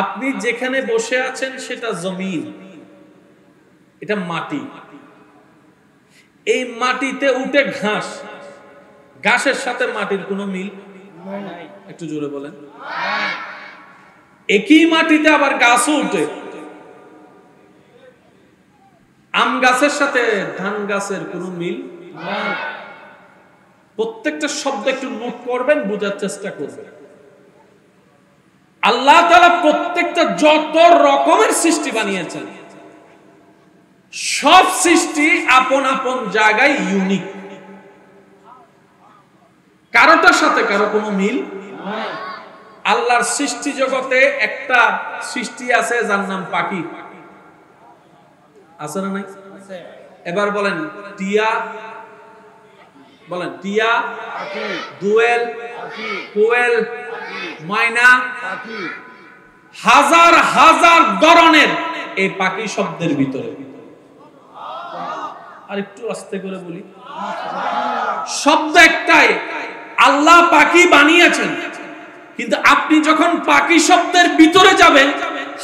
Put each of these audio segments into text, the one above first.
আপনি যেখানে বসে আছেন সেটা জমিন, এটা মাটি। এই মাটিতে উঠে ঘাস, ঘাসের সাথে মাটির কোনো মিল নাই। একটু জোরে বলেন। একই মাটিতে আবার গাছও উঠে। আম গাছের সাথে ধান গাছের কোনো মিল নাই। প্রত্যেকটা শব্দ একটু নোট করবেন, বোঝার চেষ্টা করবেন। আল্লাহ তাআলা প্রত্যেকটা যত রকমের সৃষ্টি বানিয়েছেন, সব সৃষ্টি আপন আপন জায়গায় ইউনিক, কারোটার সাথে কারো কোনো মিল নাই। আল্লাহর সৃষ্টি জগতে একটা সৃষ্টি আছে যার নাম পাখি, আছে না নাই? এবার বলেন টিয়া, বলেন টিয়া, দোয়েল, কোয়েল, ময়না, হাজার হাজার ধরনের এই পাখি শব্দের ভিতরে। আর একটু আস্তে করে বলি, শব্দ একটাই, আল্লাহ পাখি বানিয়েছেন। কিন্তু আপনি যখন পাখি শব্দের ভিতরে যাবেন,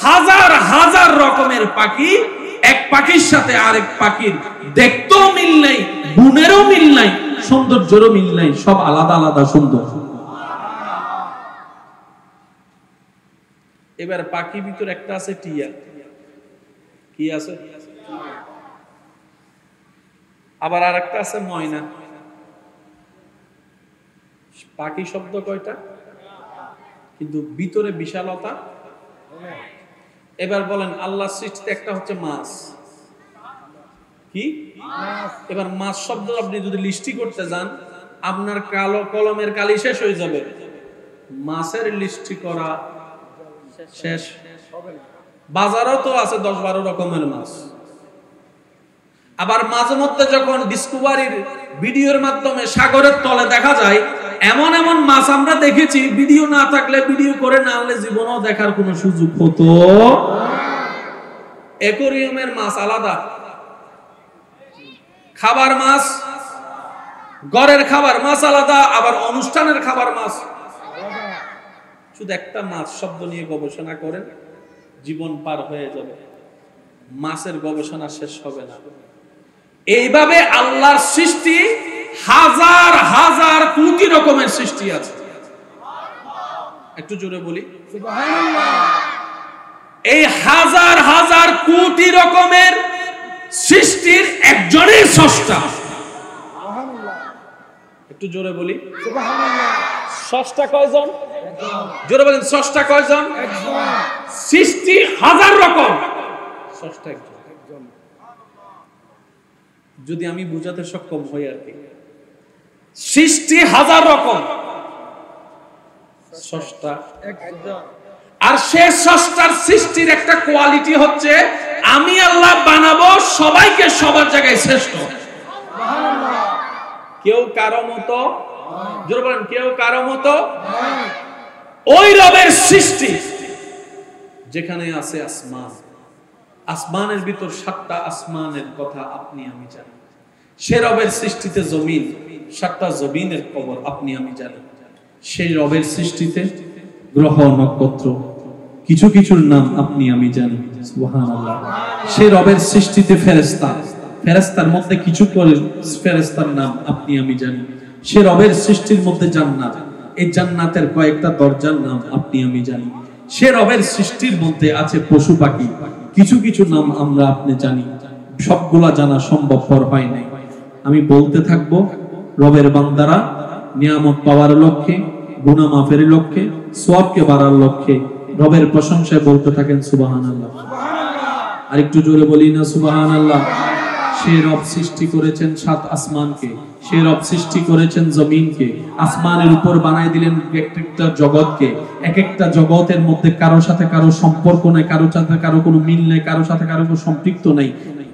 হাজার হাজার রকমের পাখি, এক পাখির সাথে আরেক পাখির দেখতেও মিল নাই, গুণেরও মিল নাই, সৌন্দর্যেরও মিল নাই, সব আলাদা আলাদা সুন্দর। এবার পাখির ভিতরে একটা আছে টিয়া, কি আছে? আবার আরেকটা আছে ময়না। পাখি শব্দ কয়টা? কিন্তু ভিতরে বিশালতা। এবার বলেন আল্লাহ সৃষ্টিতে একটা হচ্ছে মাছ, কি? এবার মাছ শব্দ আপনি যদি লিস্টি করতে যান, আপনার কালো কলমের কালি শেষ হয়ে যাবে। মাছের লিস্টি করা শেষ হবে না। বাজারেও তো আছে 10-12 রকমের মাছ। আবার মাঝে মধ্যে যখন ডিসকভারির ভিডিওর মাধ্যমে সাগরের তলে দেখা যায়, এমন এমন মাছ আমরা দেখেছি, ভিডিও না থাকলে, ভিডিও করে না আনলে জীবনেও দেখার কোনো সুযোগ হতো। অ্যাকোয়ারিয়ামের মাছ আলাদা, খাবার মাছ, ঘরের খাবার মাছ আলাদা, আবার অনুষ্ঠানের খাবার মাছ। শুধু একটা মাছ শব্দ নিয়ে গবেষণা করেন, জীবন পার হয়ে যাবে, মাছের গবেষণা শেষ হবে না। এইভাবে আল্লাহর সৃষ্টি হাজার হাজার কোটি রকমের সৃষ্টি আছে। একটু জোরে বলি সুবহানাল্লাহ। এই হাজার হাজার কোটি রকমের সৃষ্টির একজনই স্রষ্টা। সুবহানাল্লাহ। একটু জোরে বলি সুবহানাল্লাহ। স্রষ্টা কয়জন? একজন। জোরে বলেন স্রষ্টা কয়জন? একজন। সৃষ্টি হাজার রকম, স্রষ্টা একজন। যদি আমি বুঝাতে সক্ষম হই আর কি, সৃষ্টি হাজার রকম, স্রষ্টা একজন। আর সে স্রষ্টার সৃষ্টির একটা কোয়ালিটি হচ্ছে, আমি আল্লাহ বানাবো সবাইকে সবার জায়গায় শ্রেষ্ঠ। সুবহানাল্লাহ। কেউ কারো মতো, জোরে বলেন কেউ কারো মতো। ওই রবের সৃষ্টি যেখানে আছে আসমান, আসমানের ভিতর 7টা আসমানের কথা আপনি আমি জানি। সে রবের সৃষ্টিতে জমিন, 7টা জমিনের খবর আপনি আমি জানি। সেই রবের সৃষ্টিতে গ্রহ নক্ষত্র, কিছু কিছুর নাম আপনি আমি জানি। সুবহানাল্লাহ। সেই রবের সৃষ্টিতে ফেরেশতা, ফেরেশতার মধ্যে কিছু করে ফেরেশতার নাম আপনি আমি জানি। সে রবের সৃষ্টির মধ্যে জান্নাত, এই জান্নাতের কয়েকটা দরজার নাম আপনি আমি জানি। সে রবের সৃষ্টির মধ্যে আছে পশু পাখি, কিছু কিছু নাম আমরা আপনি জানি, সবগুলা জানা সম্ভবপর হয় নাই। আমি বলতে থাকবো, রবের বান্দারা নিয়ামত পাওয়ার লক্ষ্যে, গুনাহ মাফের লক্ষ্যে, সওয়াবকে বাড়ার লক্ষ্যে রবের প্রশংসায় বলতে থাকেন সুবহানাল্লাহ। আর একটু জোরে বলি না সুবহানাল্লাহ। সে রব সৃষ্টি করেছেন 7 আসমানকে, সে রব সৃষ্টি করেছেন জমিনকে, আসমানের উপর বানাই দিলেন একটা জগৎকে। এক একটা জগতের মধ্যে কারো সাথে কারো সম্পর্ক নাই, কারো সাথে কারো কোনো মিল নাই, কারো সাথে কারো কোনো সম্পৃক্ত নাই।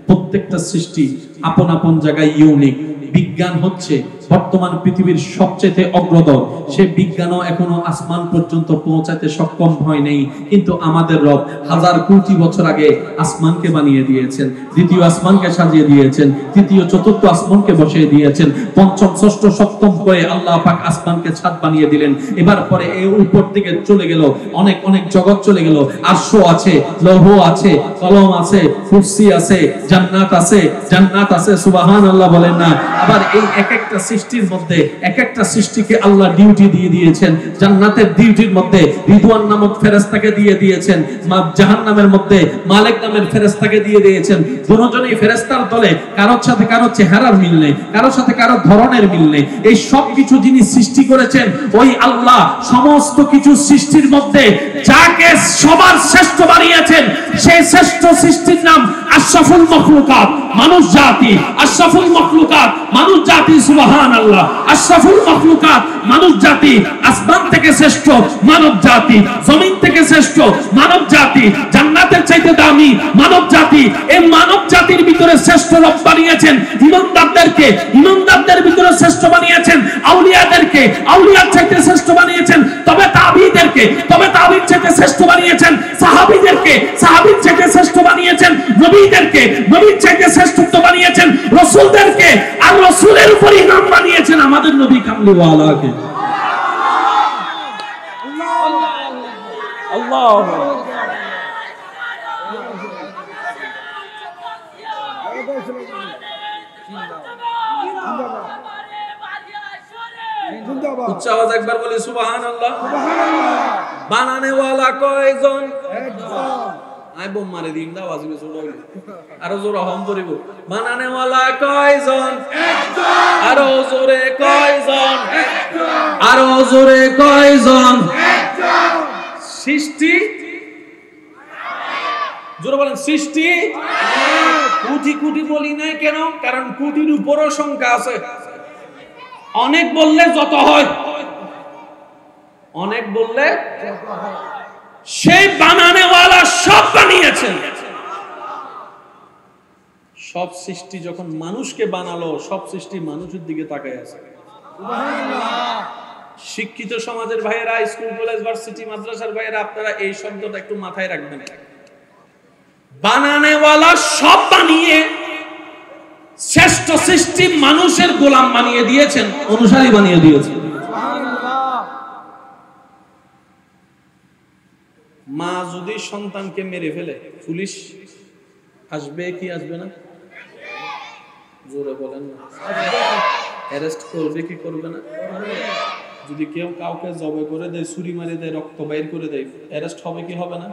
প্রত্যেকটা সৃষ্টি আপন আপন জায়গায় ইউনিক। বিজ্ঞান হচ্ছে বর্তমান পৃথিবীর সবচেয়ে অগ্রদর, সে বিজ্ঞানও এখনো আসমান পর্যন্ত পৌঁছাতে সক্ষম হয় নাই, কিন্তু আমাদের রব হাজার কোটি বছর আগে আসমানকে বানিয়ে দিয়েছেন, দ্বিতীয় আসমানকে সাজিয়ে দিয়েছেন, তৃতীয় চতুর্থ আসমানকে বসিয়ে দিয়েছেন, পঞ্চম ষষ্ঠ সপ্তম করে আল্লাহ পাক আসমানকে ছাদ বানিয়ে দিলেন। এবার পরে এই উপর দিকে চলে গেল, অনেক অনেক জগৎ চলে গেল, আরশ আছে, লৌহ আছে, কলম আছে, কুরসি আছে, জান্নাত আছে, জান্নাত আছে, সুবহানাল্লাহ বলেন না। আবার এই এক একটা সৃষ্টির মধ্যে এক একটা সৃষ্টিকে আল্লাহ ডিউটি দিয়ে দিয়েছেন। জান্নাতের ডিউটির মধ্যে রিদওয়ান নামক ফেরেশতাকে দিয়ে দিয়েছেন, জাহান্নামের মধ্যে মালিক নামের ফেরেশতাকে দিয়ে দিয়েছেন। দুজনেই ফেরেশতার দলে, কারোর সাথে কারো চেহারার মিল নেই, কারোর সাথে কারো ধরনের মিল নেই। এই সব কিছু যিনি সৃষ্টি করেছেন ওই আল্লাহ সমস্ত কিছু সৃষ্টির মধ্যে যাকে সবার শ্রেষ্ঠ বানিয়েছেন সেই শ্রেষ্ঠ সৃষ্টির নাম আশরাফুল মাখলুকাত, মানুষ জাতি। আশরাফুল মাখলুকাত মানুষ জাতি, সুবহানাল্লাহ। আশরাফুল মাখলুকাত মানুষ জাতি, আসমান থেকে শ্রেষ্ঠ মানব জাতি, জমিন থেকে শ্রেষ্ঠ মানব জাতি, জান্নাতের চাইতে দামি মানব জাতি। এই মানব জাতির ভিতরে শ্রেষ্ঠ রব বানিয়েছেন ইমানদারদেরকে, ইমানদারদের ভিতরে শ্রেষ্ঠ বানিয়েছেন আউলিয়াদেরকে, আউলিয়ার চাইতে শ্রেষ্ঠ বানিয়েছেন তবে তাবিঈদেরকে, তবে তাবিঈর চাইতে শ্রেষ্ঠ বানিয়েছেন সাহাবীদেরকে, সাহাবীর চাইতে শ্রেষ্ঠ বানিয়েছেন নবীদেরকে, নবীর চাইতে শ্রেষ্ঠত্ব বানিয়েছেন রাসূলদেরকে, আর রাসূলের উপর ইমাম বানিয়েছেন আমাদের নবী কামলিওয়ালাকে। আল্লাহ উচ্চ আওয়াজ একবার বলি সুবহানাল্লাহ। বানানে ওয়ালা কয়জন? একজন। আই বম মারে দিন দাও আজকে শুনো আরো জোরে হম করিব। বানানে ওয়ালা কয়জন? একজন। আরো জোরে কয়জন? একজন। আরো জোরে কয়জন? একজন। সৃষ্টি জোরে বলেন, সৃষ্টি কোটি কোটি বলি নাই কেন? কারণ কোটির উপরও সংখ্যা আছে। অনেক বললে যত হয়, অনেক বললে সেই বানানেওয়ালা সব বানিয়েছেন। সব সৃষ্টি যখন মানুষকে বানালো, সব সৃষ্টি মানুষের দিকে তাকায় আছে। শিক্ষিত সমাজের ভাইয়েরা, স্কুল কলেজ ভার্সিটি মাদ্রাসার ভাইয়েরা, আপনারা এই শব্দটা একটু মাথায় রাখবেন। বানানেওয়ালা সব বানিয়ে শ্রেষ্ঠ সৃষ্টি মানুষের গোলাম বানিয়ে দিয়েছেন, অনুসারী বানিয়ে দিয়েছেন। মা যদি সন্তানকে মেরে ফেলে, পুলিশ আসবে কি আসবে না? জোরে বলেন না। অ্যারেস্ট করবে কি করবে না? যদি কেউ কাউকে জবে করে দেয়, ছুরি মারি দেয়, রক্ত বাইর করে দেয়, অ্যারেস্ট হবে কি হবে না?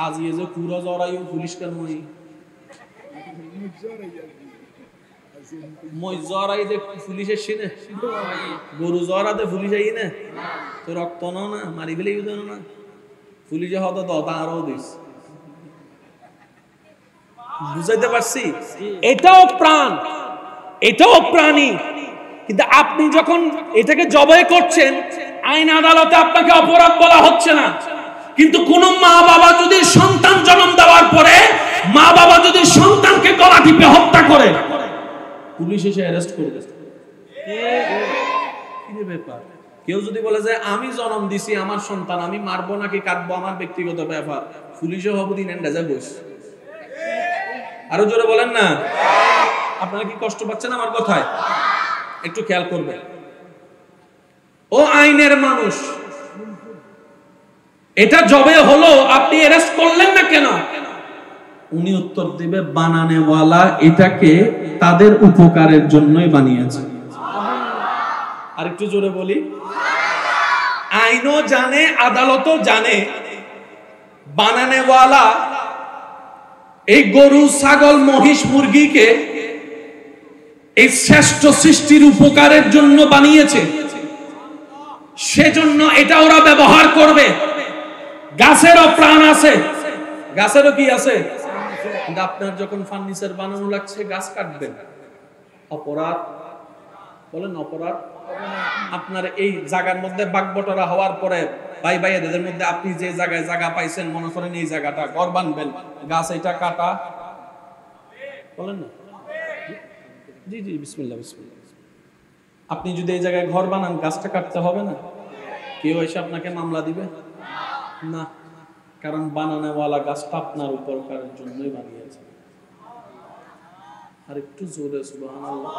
আজ এই যে পুরো জড়াইও পুলিশ কেন হয়? মই জড়াই দে পুলিশ এসে না, গরু জড়া দে পুলিশ আই না, তো রক্ত না মারি ফেলে ইউজ না, পুলিশে হতো দতা আরো দিস। বুঝাইতে পারছি? এটাও প্রাণ, এটাও প্রাণী, কিন্তু আপনি যখন এটাকে জবাই করছেন আইন আদালতে আপনাকে অপরাধ বলা হচ্ছে না। কিন্তু কোন মা বাবা যদি সন্তান জন্ম দেওয়ার পরে মা বাবা যদি সন্তানকে গলা টিপে হত্যা করে, পুলিশ এসে অ্যারেস্ট করে দেয়। কি ব্যাপার? কেউ যদি বলে যে আমি জন্ম দিছি, আমার সন্তান, আমি মারবো নাকি কাটবো আমার ব্যক্তিগত ব্যাপার, পুলিশও হবো দিন এন্ডাজে বস। আরো জোরে বলেন না। আপনারা কি কষ্ট পাচ্ছেন আমার কথায়? একটু খেয়াল করবেন। ও আইনের মানুষ, এটা জবে হলো, আপনি অ্যারেস্ট করলেন না কেন? উনি উত্তর দিবে, বানানেওয়ালা এটাকে তাদের উপকারের জন্যই বানিয়েছে। আর একটু জোরে বলি, আইনও জানে, আদালতও জানে, বানানেওয়ালা এই গরু, ছাগল, মহিষ, মুরগিকে এই শ্রেষ্ঠ সৃষ্টির উপকারের জন্য বানিয়েছে। সেজন্য এটা ওরা ব্যবহার করবে। গাছেরও প্রাণ আছে, গাছেরও কি আছে? কিন্তু আপনার যখন ফার্নিচার বানানো লাগছে, গাছ কাটবেন, অপরাধ বলেন অপরাধ? আপনার এই জায়গার মধ্যে বাগবটরা হওয়ার পরে ভাই ভাইদের মধ্যে আপনি যে জায়গায় জায়গা পাইছেন, মনে করেন এই জায়গাটা ঘর বানবেন, গাছ এটা কাটা, বলেন না? জি জি, বিসমিল্লাহ বিসমিল্লাহ। আপনি যদি এই জায়গায় ঘর বানান, গাছটা কাটতে হবে না? কেউ এসে আপনাকে মামলা দিবে না, কারণ বানানোওয়ালা গাছটা আপনার উপকারের জন্যই বানিয়েছে। আর একটু জোরে সুবহানাল্লাহ।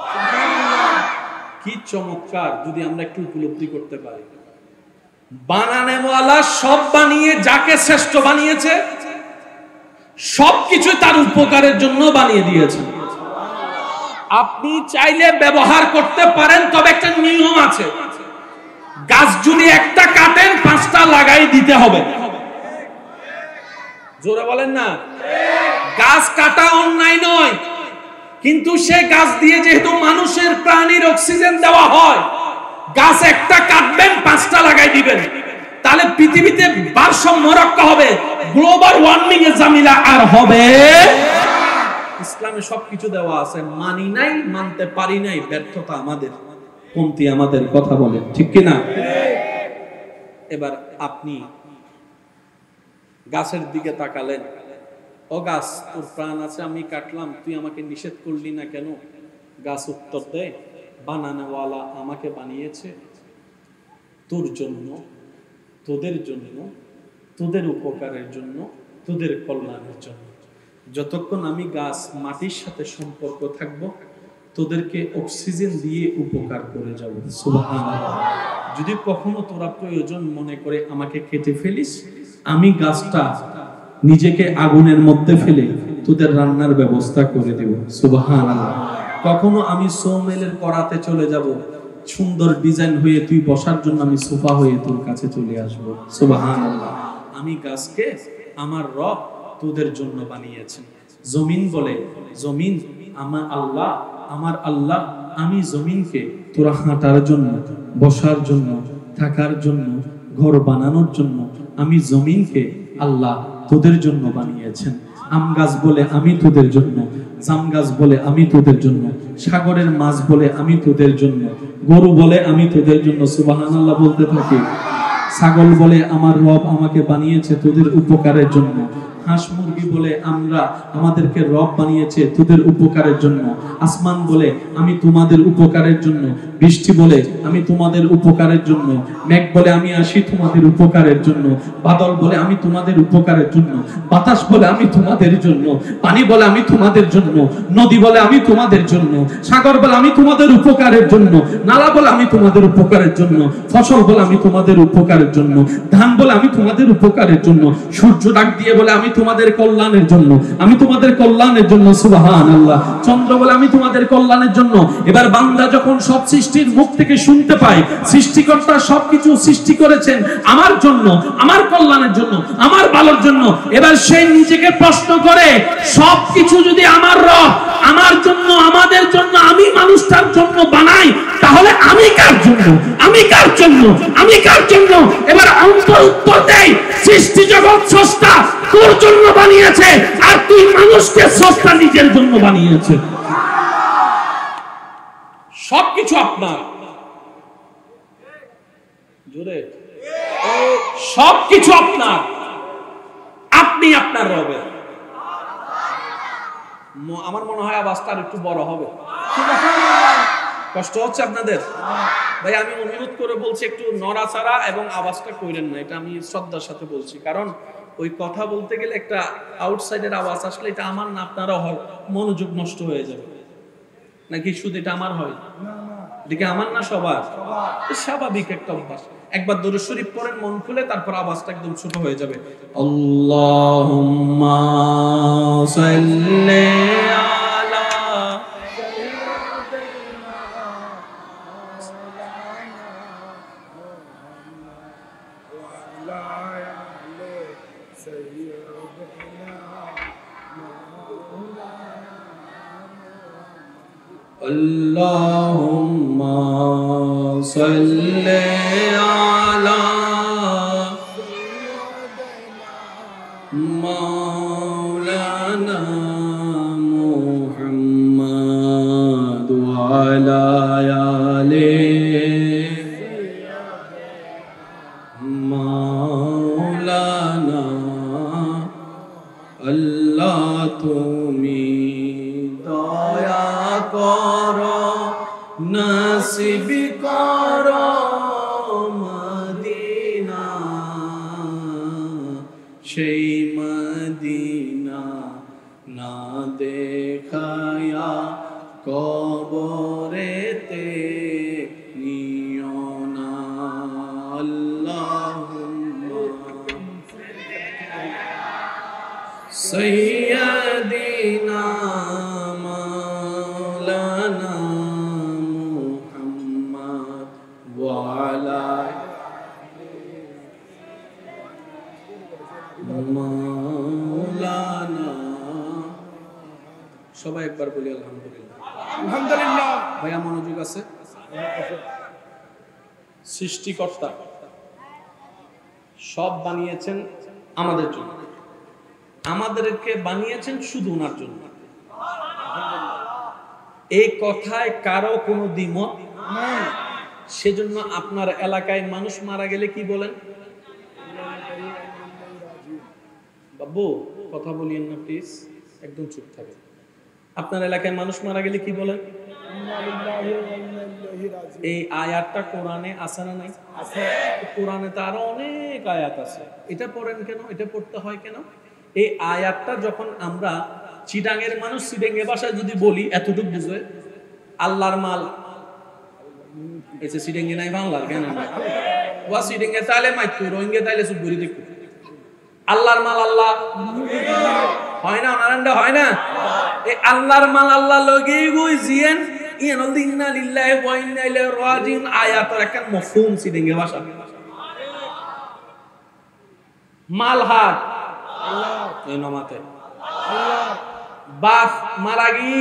কি চমৎকার যদি আমরা একটু উপলব্ধি করতে পারি। বানানোওয়ালা সব বানিয়ে যাকে শ্রেষ্ঠ বানিয়েছে, সবকিছু তার উপকারের জন্য বানিয়ে দিয়েছে। আপনি চাইলে ব্যবহার করতে পারেন, তবে একটা নিয়ম আছে। গাছ যদি একটা কাটেন, 5টা লাগাই দিতে হবে। জোরে বলেন না। গাছ কাটা অন্যায় নয়, কিন্তু সে গাছ দিয়ে যেহেতু মানুষের প্রাণীর অক্সিজেন দেওয়া হয়, গাছ একটা কাটবেন, 5টা লাগাই দিবেন, তাহলে পৃথিবীতে ভারসাম্য রক্ষা হবে, গ্লোবাল ওয়ার্মিং এর ঝামেলা আর হবে। ইসলামে সবকিছু দেওয়া আছে, মানি নাই, মানতে পারি নাই, ব্যর্থতা আমাদের, কমতি আমাদের। কথা বলেন ঠিক কিনা? এবার আপনি গাছের দিকে তাকালেন, ও গাছ, তোর প্রাণ আছে, আমি কাটলাম, তুই আমাকে নিষেধ করলি না কেন? গাছ উত্তর দেয়, বানানোওয়ালা আমাকে বানিয়েছে তোর জন্য, তোদের জন্য, তোদের উপকারের জন্য, তোদের কল্যাণের জন্য। যতক্ষণ আমি গাছ মাটির সাথে সম্পর্ক থাকবো, তোদেরকে অক্সিজেন দিয়ে উপকার করে যাব। সুবহানাল্লাহ। যদি কখনো তোরা প্রয়োজন মনে করে আমাকে কেটে ফেলিস, আমি গাছটা নিজেকে আগুনের মধ্যে ফেলে তোদের রান্নার ব্যবস্থা করে দেব। সুবহানাল্লাহ। কখনো আমি সোমেলের করাতে চলে যাব, সুন্দর ডিজাইন হয়ে তুই বসার জন্য আমি সোফা হয়ে তোর কাছে চলে আসব। সুবহানাল্লাহ। আমি গাছকে আমার রব তোদের জন্য বানিয়েছেন। জমিন বলে, জমিন আমার আল্লাহ, আমার আল্লাহ, আমি জমিনকে তোরা হাঁটার জন্য, বসার জন্য, থাকার জন্য, ঘর বানানোর জন্য আমি জমিনকে আল্লাহ তোদের জন্য বানিয়েছেন। আম গাছ বলে আমি তোদের জন্য, জাম গাছ বলে আমি তোদের জন্য, সাগরের মাছ বলে আমি তোদের জন্য, গরু বলে আমি তোদের জন্য। সুবহানাল্লাহ বলতে থাকি। ছাগল বলে আমার রব আমাকে বানিয়েছে তোদের উপকারের জন্য। হাঁস মুরগি বলে আমরা, আমাদেরকে রব বানিয়েছে তোদের উপকারের জন্য। আসমান বলে আমি তোমাদের উপকারের জন্য, বৃষ্টি বলে আমি তোমাদের উপকারের জন্য, মেঘ বলে আমি আসি তোমাদের উপকারের জন্য, বাদল বলে আমি তোমাদের উপকারের জন্য, বাতাস বলে আমি তোমাদের জন্য, পানি বলে আমি তোমাদের জন্য, নদী বলে আমি তোমাদের জন্য, সাগর বলে আমি তোমাদের উপকারের জন্য, নালা বলে আমি তোমাদের উপকারের জন্য, ফসল বলে আমি তোমাদের উপকারের জন্য, ধান বলে আমি তোমাদের উপকারের জন্য, সূর্য ডাক দিয়ে বলে আমি তোমাদের কল্যাণের জন্য, আমি তোমাদের কল্যাণের জন্য। সুবহানাল্লাহ। চন্দ্র বলে আমি তোমাদের কল্যাণের জন্য। এবার বান্দা যখন সব সৃষ্টির মুখ থেকে শুনতে পায় সৃষ্টিকর্তা সবকিছু সৃষ্টি করেছেন আমার জন্য, আমার কল্যাণের জন্য, আমার ভালোর জন্য, এবার সে নিজেকে প্রশ্ন করে, সবকিছু যদি আমার রব, আমার জন্য, আমাদের জন্য, আমি মানুষটার জন্য বানাই, তাহলে আমি কার জন্য, আমি কার জন্য, আমি কার জন্য? এবার অন্তর উত্তর দেয়, সৃষ্টি জগৎ স্রষ্টা তোর জন্য বানিয়েছে, আর তুই মানুষকে স্রষ্টা নিজের জন্য বানিয়েছে। সবকিছু আপনার, জোরে, সবকিছু আপনার, আপনি আপনার রবের। আমার মনে হয় আওয়াজটা আর একটু বড় হবে। কষ্ট হচ্ছে আপনাদের? ভাই আমি অনুরোধ করে বলছি, একটু নড়াচড়া এবং আওয়াজটা কইরেন না, এটা আমি শ্রদ্ধার সাথে বলছি। কারণ ওই কথা বলতে গেলে একটা আউটসাইডের আওয়াজ আসলে, এটা আমার না আপনারও হয়, মনোযোগ নষ্ট হয়ে যাবে। নাকি শুধু এটা আমার হয়? এদিকে আমার না সবার? স্বাভাবিক একটা অভ্যাস। একবার দরুদ শরীফ পড়েন মন খুলে, তারপর আওয়াজটা একদম ছোট হয়ে যাবে। আল্লাহুম্মা সাল্লি আলা Allahumma salli ala Maulana Muhammad wa ala ali Maulana Allah তুমি দয়া করো নাস নসিব করো মদিনা, সেই মদিনা না দেখায়া কবরেতে নিও না। আল্লাহুম্মা সাইয়্যিদিনা মাওলানা মুহাম্মদ ওয়া আলা মাওলানা। সবাই একবার বলি আলহামদুলিল্লাহ। আলহামদুলিল্লাহ। ভাইয়া মনোযোগ আছে? সৃষ্টিকর্তা সব বানিয়েছেন আমাদের জন্য, আমাদেরকে বানিয়েছেন শুধু ওনার জন্য। এই কথায় কারো কোনো দ্বিমত নাই। সেজন্য আপনার এলাকায় মানুষ মারা গেলে কি বলেন? বাবু কথা বলিয়েন না প্লিজ, একদম চুপ থাকে। আপনার এলাকায় মানুষ মারা গেলে কি বলেন? এই আয়াতটা কোরআনে আছে না নাই? আছে। কোরআনে তো আরো অনেক আয়াত আছে। এটা পড়েন কেন? এটা পড়তে হয় কেন? এই আয়াতটা যখন আমরা চিটাঙ্গের মানুষ চিটাঙ্গে ভাষায় যদি বলি এতটুকু বুঝে, আল্লাহর মাল এসে চিটাঙ্গে নাই বাংলার কেন ওয়া চিটাঙ্গে তাইলে মাইকু রোহিঙ্গে তাইলে চুপ করি দেখো। আল্লাহর মাল আল্লাহ হয় না, নারায়ণটা হয় না। এই আল্লাহর মাল আল্লাহ লগেই গই জিয়েন ইনাল ইন্না লিল্লাহি ওয়া ইন্না ইলাইহি রাজিউন আয়াতের একটা মফহুম চিটাঙ্গে ভাষা। মাল হাত আল্লাহ এই নমাতে আল্লাহ বাপ মারা গি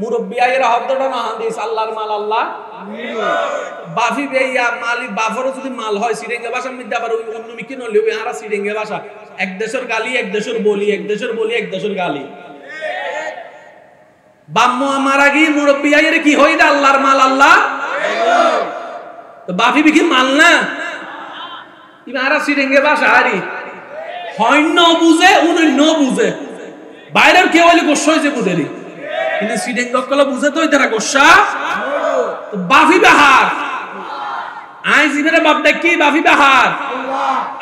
মুরব্বি আইরা হদ্দটা না হাদিস আল্লাহর মাল আল্লাহ বাফি বেইয়া মালি বাফরও যদি মাল হয় সিরেঙ্গে ভাষার মধ্যে আবার ওই অন্য মিকি নলে ওই আরা সিরেঙ্গে ভাষা। এক দেশের গালি এক দেশের বলি, এক দেশের বলি এক দেশের গালি। বাম্মু মারা গি মুরব্বি আইরা কি হইদা আল্লাহর মাল আল্লাহ, তো বাফি বিকি মাল না ইবা আরা সিরেঙ্গে ভাষা আরি হয় ন বুঝে উনি ন বুঝে। বাইরের কেউ হইলে গোস্বা হয়েছে বুঝেলি, কিন্তু সিডেঙ্গ কলা বুঝে তো তারা গোস্বা বাফি বাহার আই জিবের বাপ দেখি বাফি বাহার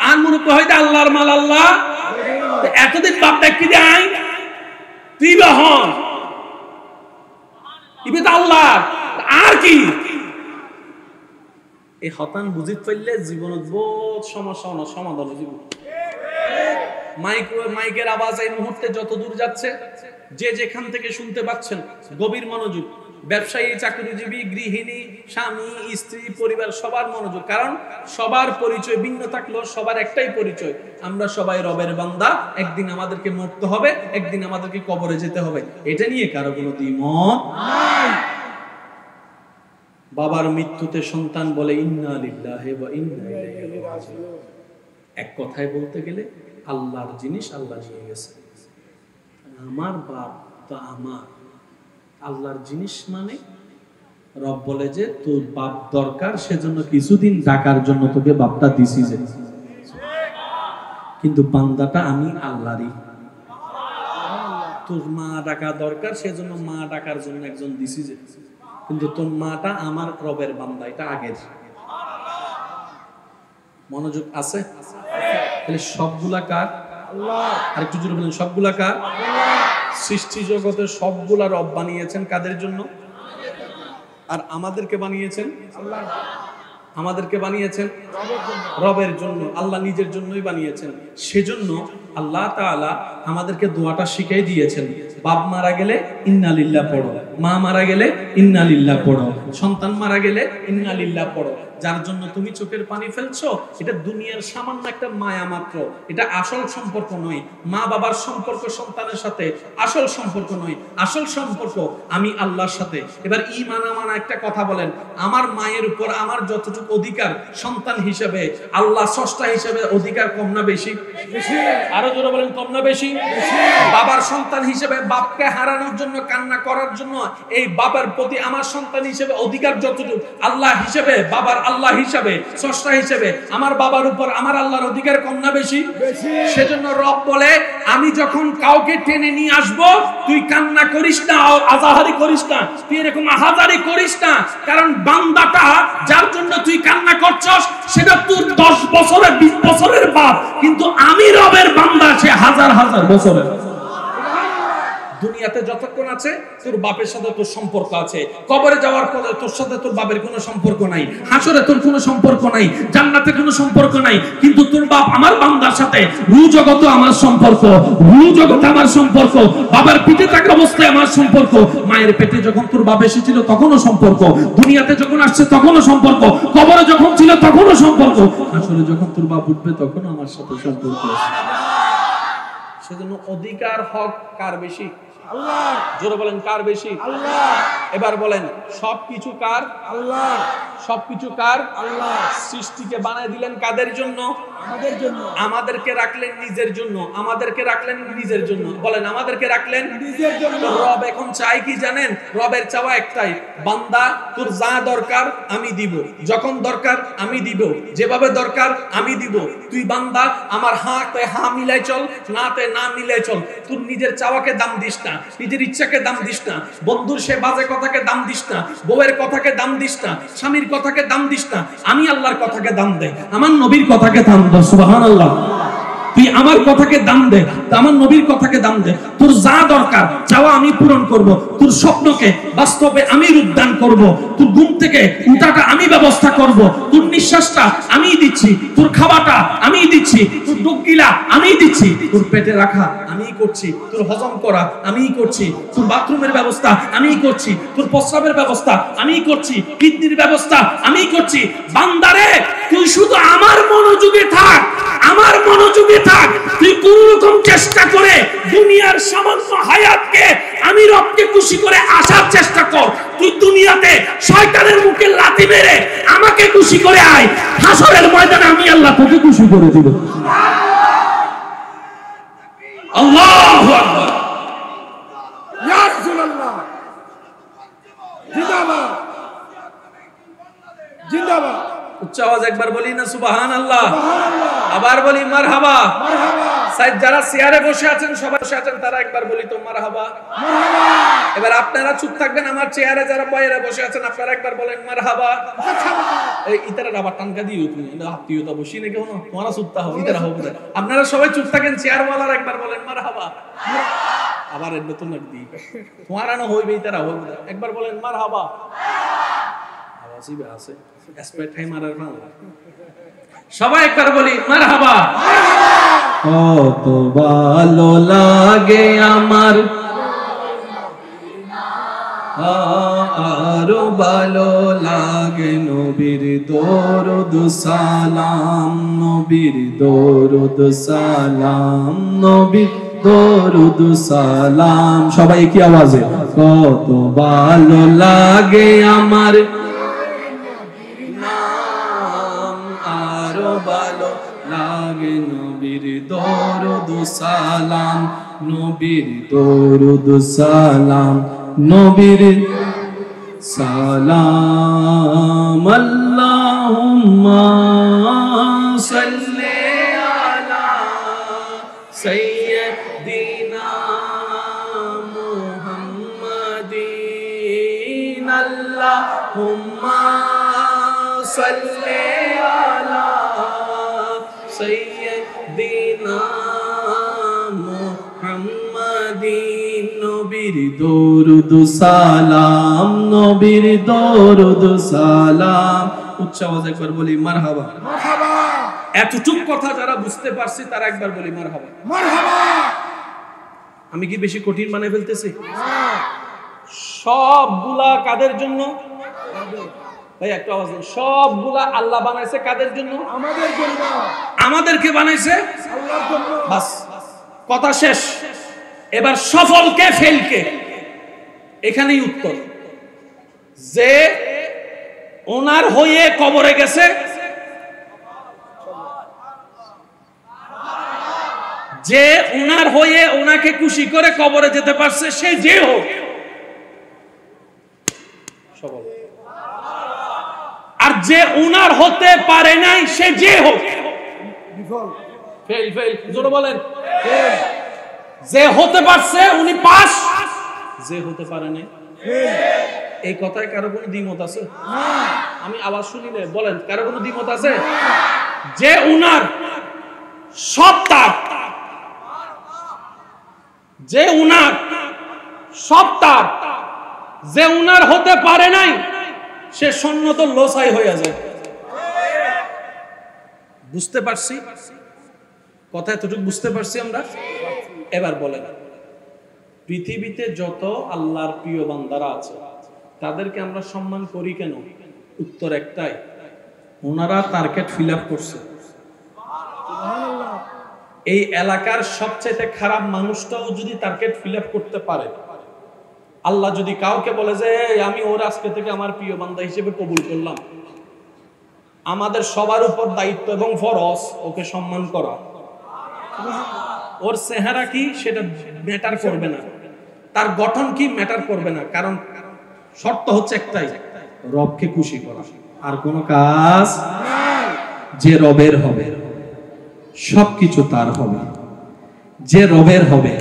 আন মুরুব্বি হইতে আল্লাহর মাল আল্লাহ। এতদিন বাপ দেখি দে আই তুই বাহন ইবে তো আল্লাহ আর কি। এই হতান বুঝিত পাইলে জীবনত বহুত সমস্যা সমাধান হয়ে যাবে। মাইকের আওয়াজ এই মুহূর্তে যত দূর যাচ্ছে, যে যেখান থেকে শুনতে পাচ্ছেন গভীর মনোযোগ। ব্যবসায়ী, চাকরিজীবী, গৃহিণী, স্বামী, স্ত্রী, পরিবার সবার মনোযোগ। কারণ সবার পরিচয় ভিন্ন থাকলেও সবার একটাই পরিচয়, আমরা সবাই রবের বান্দা। একদিন আমাদেরকে মরতে হবে, একদিন আমাদেরকে কবরে যেতে হবে। এটা নিয়ে কারো কোনো দ্বিমত নাই। বাবার মৃত্যুতে সন্তান বলে ইন্না লিল্লাহি ওয়া ইন্না ইলাইহি রাজিউন। এক কথায় বলতে গেলে আল্লাহর জিনিস আল্লাহ নিয়ে গেছে। আমার বাপ তো আমার আল্লাহর জিনিস মানে রব বলে যে তোর বাপ দরকার, সেজন্য কিছুদিন ডাকার জন্য তোকে বাপটা দিছি যে, কিন্তু বান্দাটা আমি আল্লাহরই। তোর মা ডাকা দরকার, সেজন্য মা ডাকার জন্য একজন দিছি যে, কিন্তু তোর মাটা আমার রবের বান্দা, এটা আগের। মনোযোগ আছে? তাহলে সবগুলা কার? আল্লাহ। আর একটু জোরে বলেন সবগুলা কার? আল্লাহ। সৃষ্টি জগতে সবগুলা রব বানিয়েছেন কাদের জন্য? আর আমাদেরকে বানিয়েছেন আল্লাহ। আমাদেরকে বানিয়েছেন রবের জন্য। রবের জন্য। আল্লাহ নিজের জন্যই বানিয়েছেন। সেজন্য আল্লাহ তাআলা আমাদেরকে দোয়াটা শিখিয়ে দিয়েছেন। বাপ মারা গেলে ইন্না লিল্লাহ পড়ো, মা মারা গেলে ইন্না লিল্লাহ পড়ো, সন্তান মারা গেলে ইন্না লিল্লাহ পড়ো। যার জন্য তুমি চোখের পানি ফেলছো, এটা দুনিয়ার সামান্য একটা মায়া মাত্র, এটা আসল সম্পর্ক নয়। মা বাবার সম্পর্ক সন্তানের সাথে আসল সম্পর্ক নয়, আসল সম্পর্ক আমি আল্লাহর সাথে। এবার ঈমান আনা একটা কথা বলেন, আমার মায়ের উপর আমার যতটুকু অধিকার সন্তান হিসেবে, আল্লাহ স্রষ্টা হিসেবে অধিকার কম না বেশি? বেশি। আরো জোরে বলেন কম না বেশি? বাবার সন্তান হিসেবে বাপকে হারানোর জন্য, কান্না করার জন্য এই বাবার প্রতি আমার সন্তান হিসেবে অধিকার যতটুকু, আল্লাহ হিসেবে বাবার আল্লাহ হিসাবে, স্রষ্টা হিসাবে আমার বাবার উপর আমার আল্লাহর অধিকার কম না বেশি? সেজন্য রব বলে আমি যখন কাউকে টেনে নিয়ে আসব তুই কান্না করিস না, আজাহারি করিস না, তুই এরকম আহাজারি করিস না, কারণ বান্দাটা যার জন্য তুই কান্না করছস সেটা তোর 10 বছরের 20 বছরের বাপ, কিন্তু আমি রবের বান্দা সে হাজার হাজার বছরের। দুনিয়াতে যতক্ষণ আছে তোর বাপের সাথে তোর সম্পর্ক আছে, কবরে যাওয়ার পরে তোর সাথে তোর বাপের কোনো সম্পর্ক নাই, হাসরে তোর কোনো সম্পর্ক নাই, জান্নাতে কোনো সম্পর্ক নাই, কিন্তু তোর বাপ আমার বান্দার সাথে রূহ জগতে আমার সম্পর্ক, রূহ জগতে আমার সম্পর্ক, বাবার পিঠে থাকা অবস্থায় আমার সম্পর্ক, মায়ের পেটে যখন তোর বাপ এসেছিল তখনও সম্পর্ক, দুনিয়াতে যখন আসছে তখনও সম্পর্ক, কবরে যখন ছিল তখনও সম্পর্ক, হাসরে যখন তোর বাপ উঠবে তখনও আমার সাথে সম্পর্ক আছে। সেজন্য অধিকার হক কার বেশি? আল্লাহ। জোরে বলেন কার বেশি? আল্লাহ। এবার বলেন সবকিছু কার? আল্লাহ। সবকিছু কার? আল্লাহ। সৃষ্টিকে বানায় দিলেন কাদের জন্য? আমাদের জন্য। আমাদেরকে রাখলেন নিজের জন্য, আমাদেরকে রাখলেন নিজের জন্য। বলেন আমাদেরকে রাখলেন নিজের জন্য। রব এখন চাই কি জানেন? রবের চাওয়া একটাই, বান্দা তোর যা দরকার আমি দিব, যখন দরকার আমি দিব, যেভাবে দরকার আমি দিব। তুই বান্দা আমার হাতে হা মিলাই চল, নাতে না মিলাই চল। তুই নিজের চাওয়াকে দাম দিস না, নিজের ইচ্ছাকে দাম দিস না, বন্ধুর সে বাজে কথাকে দাম দিস না, বউয়ের কথাকে দাম দিস না, স্বামীর কথাকে দাম দিস না। আমি আল্লাহর কথাকে দাম দে, আমার নবীর কথাকে দাম দে। সুবহানাল্লাহ। তুই আমার কথাকে দাম দে, আমার নবীর কথাকে দাম দে। তোর যা দরকার চাওয়া আমি পূরণ করব, তোর স্বপ্নকে বাস্তবে আমি রূপদান করব, তোর ঘুম থেকে উঠাটা আমি ব্যবস্থা করব, তোর নিঃশ্বাসটা আমি দিচ্ছি, তোর খাওয়াটা আমি দিচ্ছি, তোর ডুবগিলা আমি দিচ্ছি, তোর পেটে রাখা আমি করছি, তোর হজম করা আমি করছি, তোর বাথরুমের ব্যবস্থা আমি করছি, তোর প্রস্রাবের ব্যবস্থা আমি করছি, কিডনির ব্যবস্থা আমি করছি। বান্দারে তুই শুধু আমার মনোযোগে থাক, আমার মনোযোগে থাক। তুই কোন রকম চেষ্টা করে দুনিয়ার সামান্য হায়াতকে আমি রবকে খুশি করে আসার চেষ্টা কর। তুই দুনিয়াতে শয়তানের মুখে লাথি মেরে আমাকে খুশি করে আয়, হাসরের ময়দানে আমি আল্লাহ তোকে খুশি করে দিব। আল্লাহু আকবার। ইয়া রাসূলুল্লাহ জিন্দাবাদ, জিন্দাবাদ। উচ্চ আওয়াজ একবার বলি না সুবহানাল্লাহ? সুবহানাল্লাহ। আবার বলি মারহাবা। মারহাবা। সাইদ যারা চেয়ারে বসে আছেন সবাই বসে আছেন তারা একবার বলি তো মারহাবা। মারহাবা। এবার আপনারা চুপ থাকবেন, আমার চেয়ারে যারা বাইরে বসে আছেন আপনারা একবার বলেন মারহাবা। এই ইতারা আবার টানকা দিও তুমি না হাতিও তো বসি না কেন তোমরা চুপ থাকো, ইতারা হবে না। আপনারা সবাই চুপ থাকেন, চেয়ারওয়ালারা একবার বলেন মারহাবা। আবার এর নতুন নাক দি তোমরা না হইবে, ইতারা হবে না, একবার বলেন মারহাবা। আওয়াজই বে আছে এসপেট টাইম মারার না, সবাই একবার বলি মারহাবা। কত ভালো লাগে আমার, আরো ভালো লাগে নবীর দরুদ সালাম, নবীর দরুদ সালাম, নবীর দরুদ সালাম। সবাই কি আওয়াজে? কত ভালো লাগে আমার নাম, আরো ভালো লাগে নবীর দরুদ সালাম, নবীর দরুদ সালাম, নবীর সালাম। আল্লাহুম্মা সাল্লি আলা সাইয়্যিদিনা মুহাম্মাদিন, আল্লাহুম্মা সাল্লি আলা সাইয়্যিদিনা মুহাম্মাদিন, নবীর দরুদ সালাম, নবীর দরুদ সালাম। উচ্চ আওয়াজে একবার বলি মারহাবা। মারহাবা। এতটুক কথা যারা বুঝতে পারছি তারা একবার বলি মারহাবা। মারহাবা। আমি কি বেশি কঠিন বানিয়ে ফেলতেছি? সবগুলা কাদের জন্য? ভাই একটু আওয়াজ দেন। সবগুলা আল্লাহ বানাইছে কাদের জন্য? আমাদের জন্য। আমাদেরকে বানাইছে আল্লাহর জন্য। বাস, কথা শেষ। এবার সফলকে ফেলকে এখানেই উত্তর। যে ওনার হয়ে কবরে গেছে, যে ওনার হয়ে ওনাকে খুশি করে কবরে যেতে পারছে, সে যে হোক সফল। আর যে উনার হতে পারে নাই সে যে হোক, বিফল, ফেল ফেল, জোরে বলেন। যে হতে পারছে উনি পাস, যে হতে পারে নাই। এই কথায় কারো কোনো দ্বিমত আছে? আমি আওয়াজ শুনিলে বলেন, কারো কোনো দ্বিমত আছে? যে উনার সব তার, যে উনার সব তার, যে উনার হতে পারে নাই সে সন্ন্যত লোসাই হয়ে যায়। বুঝতে পারছি কথা? এতটুকু বুঝতে পারছি আমরা। এবার বলেন, পৃথিবীতে যত আল্লাহর প্রিয় বান্দারা আছে তাদেরকে আমরা সম্মান করি কেন? উত্তর একটাই, ওনারা টার্গেট ফিল আপ করছে। এই এলাকার সবচেয়ে খারাপ মানুষটাও যদি টার্গেট ফিল আপ করতে পারে, আল্লাহ যদি কাউকে বলে যে আমি ওর আজকে থেকে আমার প্রিয় বান্দা হিসেবে কবুল করলাম, আমাদের সবার উপর দায়িত্ব এবং ফরজ ওকে সম্মান করা। ওর চেহারা কি সেটা ম্যাটার করবে না, তার গঠন কি ম্যাটার করবে না, কারণ শর্ত হচ্ছে একটাই, রবকে খুশি করা। আর কোন কাজ, যে রবের হবে সবকিছু তার হবে, যে রবের হবে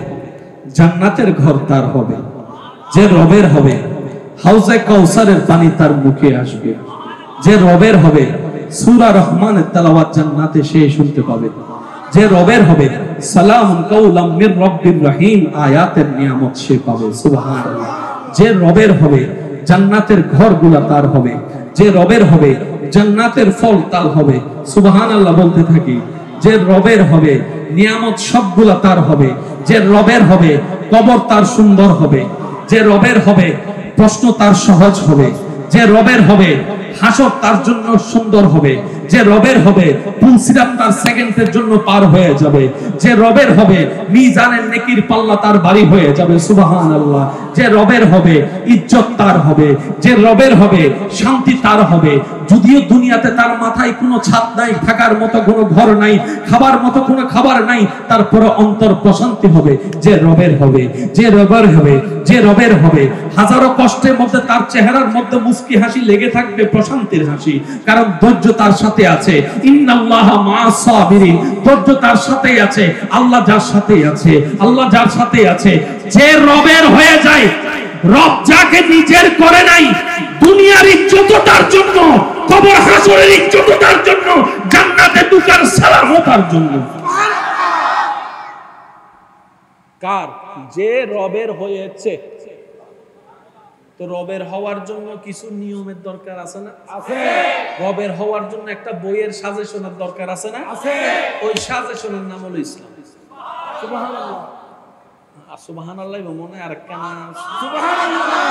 জান্নাতের ঘর তার হবে, যে রবের হবে হাউজে কাউসারের পানি তার মুখে আসবে, যে রবের হবে সূরা রহমানের তেলাওয়াত জান্নাতে সে শুনতে পাবে, যে রবের হবে সালামুন কাওলাম মির রব্বির রহিম আয়াতের নিয়ামত সে পাবে। সুবহানাল্লাহ। যে রবের হবে জান্নাতের ঘরগুলা তার হবে, যে রবের হবে জান্নাতের ফল তার হবে। সুবহানাল্লাহ বলতে থাকি। যে রবের হবে নিয়ামত সবগুলা তার হবে, যে রবের হবে কবর তার সুন্দর হবে, যে রবের হবে প্রশ্ন তার সহজ হবে, যে রবের হবে হাসর তার জন্য সুন্দর হবে, যে রবের হবে পুলসিরাত তার সেকেন্ডের জন্য পার হয়ে যাবে, যে রবের হবে মিজানের নেকির পাল্লা তার ভারী হয়ে যাবে। সুবহানাল্লাহ। যে রবের হবে ইজ্জত তার হবে, যে রবের হবে শান্তি তার হবে। যদিও দুনিয়াতে তার মাথায় কোনো ছাদ নাই, থাকার মতো কোনো ঘর নাই, খাবার মতো কোনো খাবার নাই, তারপরে অন্তর প্রশান্তি হবে। যে রবের হবে, যে রবের হবে, যে রবের হবে হাজারো কষ্টের মধ্যে তার চেহারার মধ্যে মুস্কি হাসি লেগে থাকবে, প্রশান্তির হাসি, কারণ ধৈর্য তার সাথে আছে। ইন্নাল্লাহা মা'আস সাবিরিন, ধৈর্য তার সাথেই আছে। আল্লাহ যার সাথেই আছে, আল্লাহ যার সাথেই আছে। যে রবের হয়ে যায়, রব যাকে নিজের করে নাই, দুনিয়ার ইজ্জত তার জন্য, কবর হাসরের ইজ্জত তার জন্য, জান্নাতে ঢোকার সালাম তার জন্য। কার? যে রবের হয়েছে। তো রবের হওয়ার জন্য কিছু নিয়মের দরকার আছে না? আছে। রবের হওয়ার জন্য একটা বইয়ের সাজেশনের দরকার আছে না? আছে। ওই সাজেশনের নাম হলো ইসলাম। সুবহানাল্লাহ। সুবহানাল্লাহ মনে আর কানা সুবহানাল্লাহ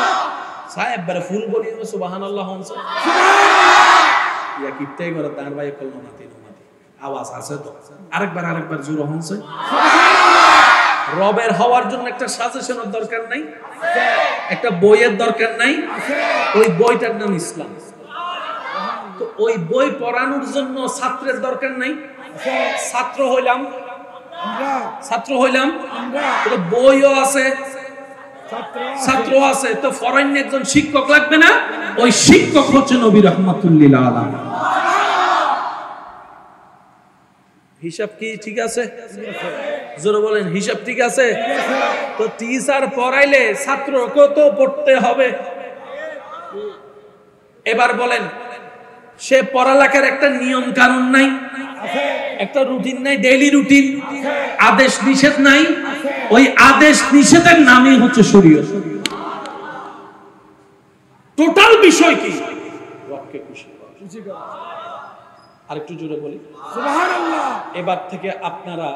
সাহেব বড় ফুল বলি সুবহানাল্লাহ হনছে সুবহানাল্লাহ ইয়া কিত্তে করে তার ভাই কলম না তিন মাটি আওয়াজ আছে তো আরেকবার জোরে হনছে সুবহানাল্লাহ। রবের হওয়ার জন্য একটা সাজেশনের দরকার নাই, একটা বইয়ের দরকার নাই, ওই বইটার নাম ইসলাম। তো ওই বই পড়ানোর জন্য ছাত্রের দরকার নাই। ছাত্র হইলাম তো বইও আছে, ছাত্র আছে, তো ফরেন একজন শিক্ষক লাগবে না? ওই শিক্ষক হচ্ছে নবী রাহমাতুল লিল আলামিন। হিসাব কি ঠিক আছে? জোরে বলেন, হিসাব ঠিক আছে? তো টিচার পড়াইলে ছাত্রকে তো পড়তে হবে। এবার বলেন, সে পড়ালেখার একটা নিয়ম কানুন নাই, একটা রুটিন নাই, ডেইলি রুটিন, আদেশ নিষেধ নাই। ওই আদেশ নিষেধের নামই হচ্ছে শরীয়ত। টোটাল বিষয় কি? রবকে খুশি করা। আরেকটু জোরে বলি সুবহানাল্লাহ। এবার থেকে আপনারা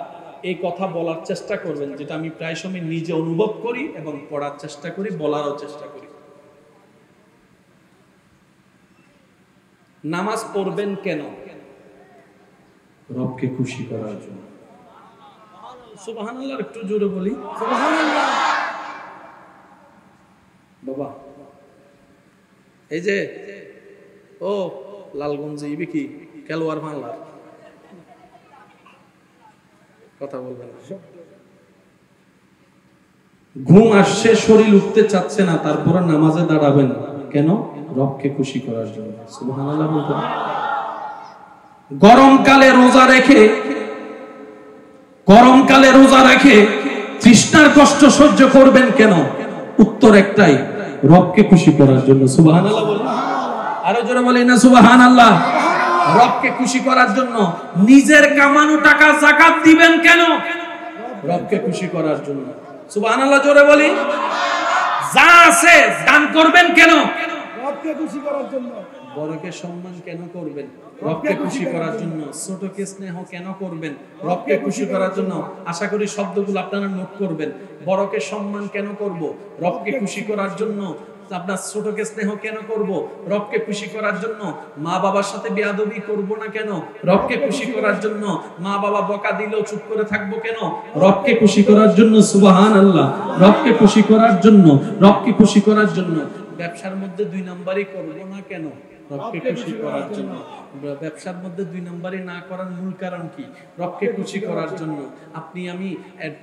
এই কথা বলার চেষ্টা করবেন, যেটা আমি প্রায় সময় নিজে অনুভব করি এবং পড়ার চেষ্টা করি, বলারও চেষ্টা করি। নামাজ পড়বেন কেন? রবকে খুশি করার জন্য। সুবহানাল্লাহ। একটু জোরে বলি সুবহানাল্লাহ। বাবা এই যে ও লালগঞ্জে ইবে কি খেলোয়াড় বাংলার কথা বলবেন না। ঘুম আসছে, শরীর উঠতে চাচ্ছে না, তারপরে নামাজে দাঁড়াবেন, কেন? রবকে খুশি করার জন্য। সুবহানাল্লাহ বলতে। গরমকালে রোজা রেখে তৃষ্ণার কষ্ট সহ্য করবেন কেন? উত্তর একটাই, রবকে খুশি করার জন্য। সুবহানাল্লাহ বলেন, আরো জোরে বলেন না সুবহানাল্লাহ। রবকে খুশি করার জন্য। নিজের কামানো টাকা যাকাত দিবেন কেন? রবকে খুশি করার জন্য। সুবহানাল্লাহ জোরে বলি। যা আছে দান করবেন কেন? রবকে খুশি করার জন্য। বড়কে সম্মান কেন করবেন? রবকে খুশি করার জন্য। ছোটকে স্নেহ কেন করবেন? রবকে খুশি করার জন্য। আশা করি শব্দগুলো আপনারা নোট করবেন। বড়কে সম্মান কেন করব? রবকে খুশি করার জন্য। আপনার ছোটকে স্নেহ কেন করব? রবকে খুশি করার জন্য। মা বাবার সাথে বেয়াদবি করব না কেন? রবকে খুশি করার জন্য। মা বাবা বকা দিলেও চুপ করে থাকবো কেন? রবকে খুশি করার জন্য। সুবহানাল্লাহ। রবকে খুশি করার জন্য। রবকে খুশি করার জন্য। ব্যবসার মধ্যে 2 নাম্বারই করব না কেন? রবকে খুশি করার জন্য। ব্যবসার মধ্যে 2 নাম্বারই না করার মূল কারণ কি? রবকে খুশি করার জন্য। আপনি আমি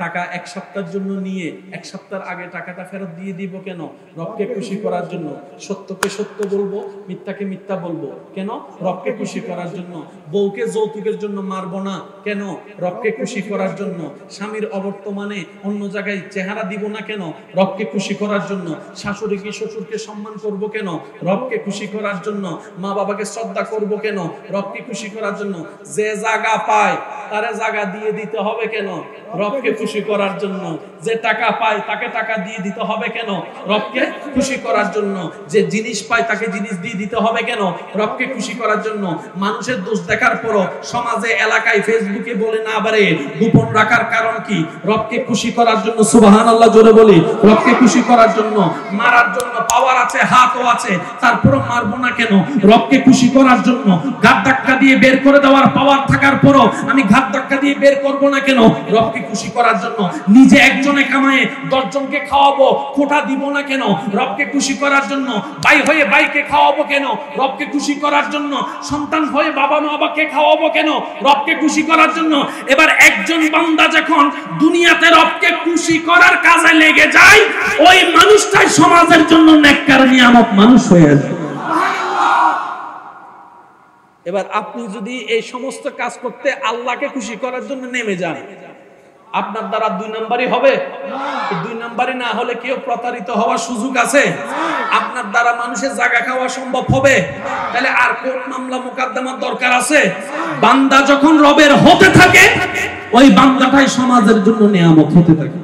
টাকা 1 সপ্তাহের জন্য নিয়ে 1 সপ্তাহের আগে টাকাটা ফেরত দিয়ে দিব কেন? রবকে খুশি করার জন্য। সত্যকে সত্য বলবো, মিথ্যাকে মিথ্যা বলবো কেন? রবকে খুশি করার জন্য। বউকে যৌতুকের জন্য মারবো না কেন? রবকে খুশি করার জন্য। স্বামীর অবর্তমানে অন্য জায়গায় চেহারা দিব না কেন? রবকে খুশি করার জন্য। শাশুড়িকে শ্বশুরকে সম্মান করব কেন? রবকে খুশি করার জন্য। মা বাবাকে শ্রদ্ধা করব কেন? রবকে খুশি করার জন্য। যে জায়গা পায় তারে জায়গা দিয়ে দিতে হবে কেন? রবকে খুশি করার জন্য। যে টাকা পায় তাকে টাকা দিয়ে দিতে হবে কেন? রবকে খুশি করার জন্য। যে জিনিস পায় তাকে জিনিস দিয়ে দিতে হবে কেন? রবকে খুশি করার জন্য। মানুষের দোষ দেখার পরও সমাজে, এলাকায়, ফেসবুকে বলে না পারে গোপন রাখার কারণ কি? রবকে খুশি করার জন্য। সুবহানাল্লাহ জোরে বলি। রবকে খুশি করার জন্য। মারার জন্য পাওয়ার আছে, হাতও আছে, তারপরও মারবো না কেন? রবকে খুশি করার জন্য। ঘাট ধাক্কা দিয়ে বের করে দেওয়ার পাওয়ার থাকার পরও আমি ঘাট ধাক্কা দিয়ে বের করবো না কেন? রবকে খুশি করার জন্য। নিজে একজনে কামায়ে 10 জনকে খাওয়াবো, খোটা দিব না কেন? রবকে খুশি করার জন্য। ভাই হয়ে ভাইকে খাওয়াবো কেন? রবকে খুশি করার জন্য। সন্তান হয়ে বাবা মাকে খাওয়াবো কেন? রবকে খুশি করার জন্য। এবার একজন বান্দা যখন দুনিয়াতে রবকে খুশি করার কাজে লেগে যায়, ওই মানুষটাই সমাজের জন্য নেককার নিয়ামত মানুষ হয়ে যায়। এবার আপনি যদি এই সমস্ত কাজ করতে আল্লাহকে খুশি করার জন্য নেমে যান, আপনার দ্বারা 2 নাম্বারই হবে? 2 নাম্বারই না হলে কেউ প্রতারিত হওয়ার সুযোগ আছে? আপনার দ্বারা মানুষের জায়গা খাওয়া সম্ভব হবে? তাহলে আর কোন মামলা মোকদ্দমার দরকার আছে? বান্দা যখন রবের হতে থাকে, ওই বান্দাটাই সমাজের জন্য নিয়ামত হতে থাকে।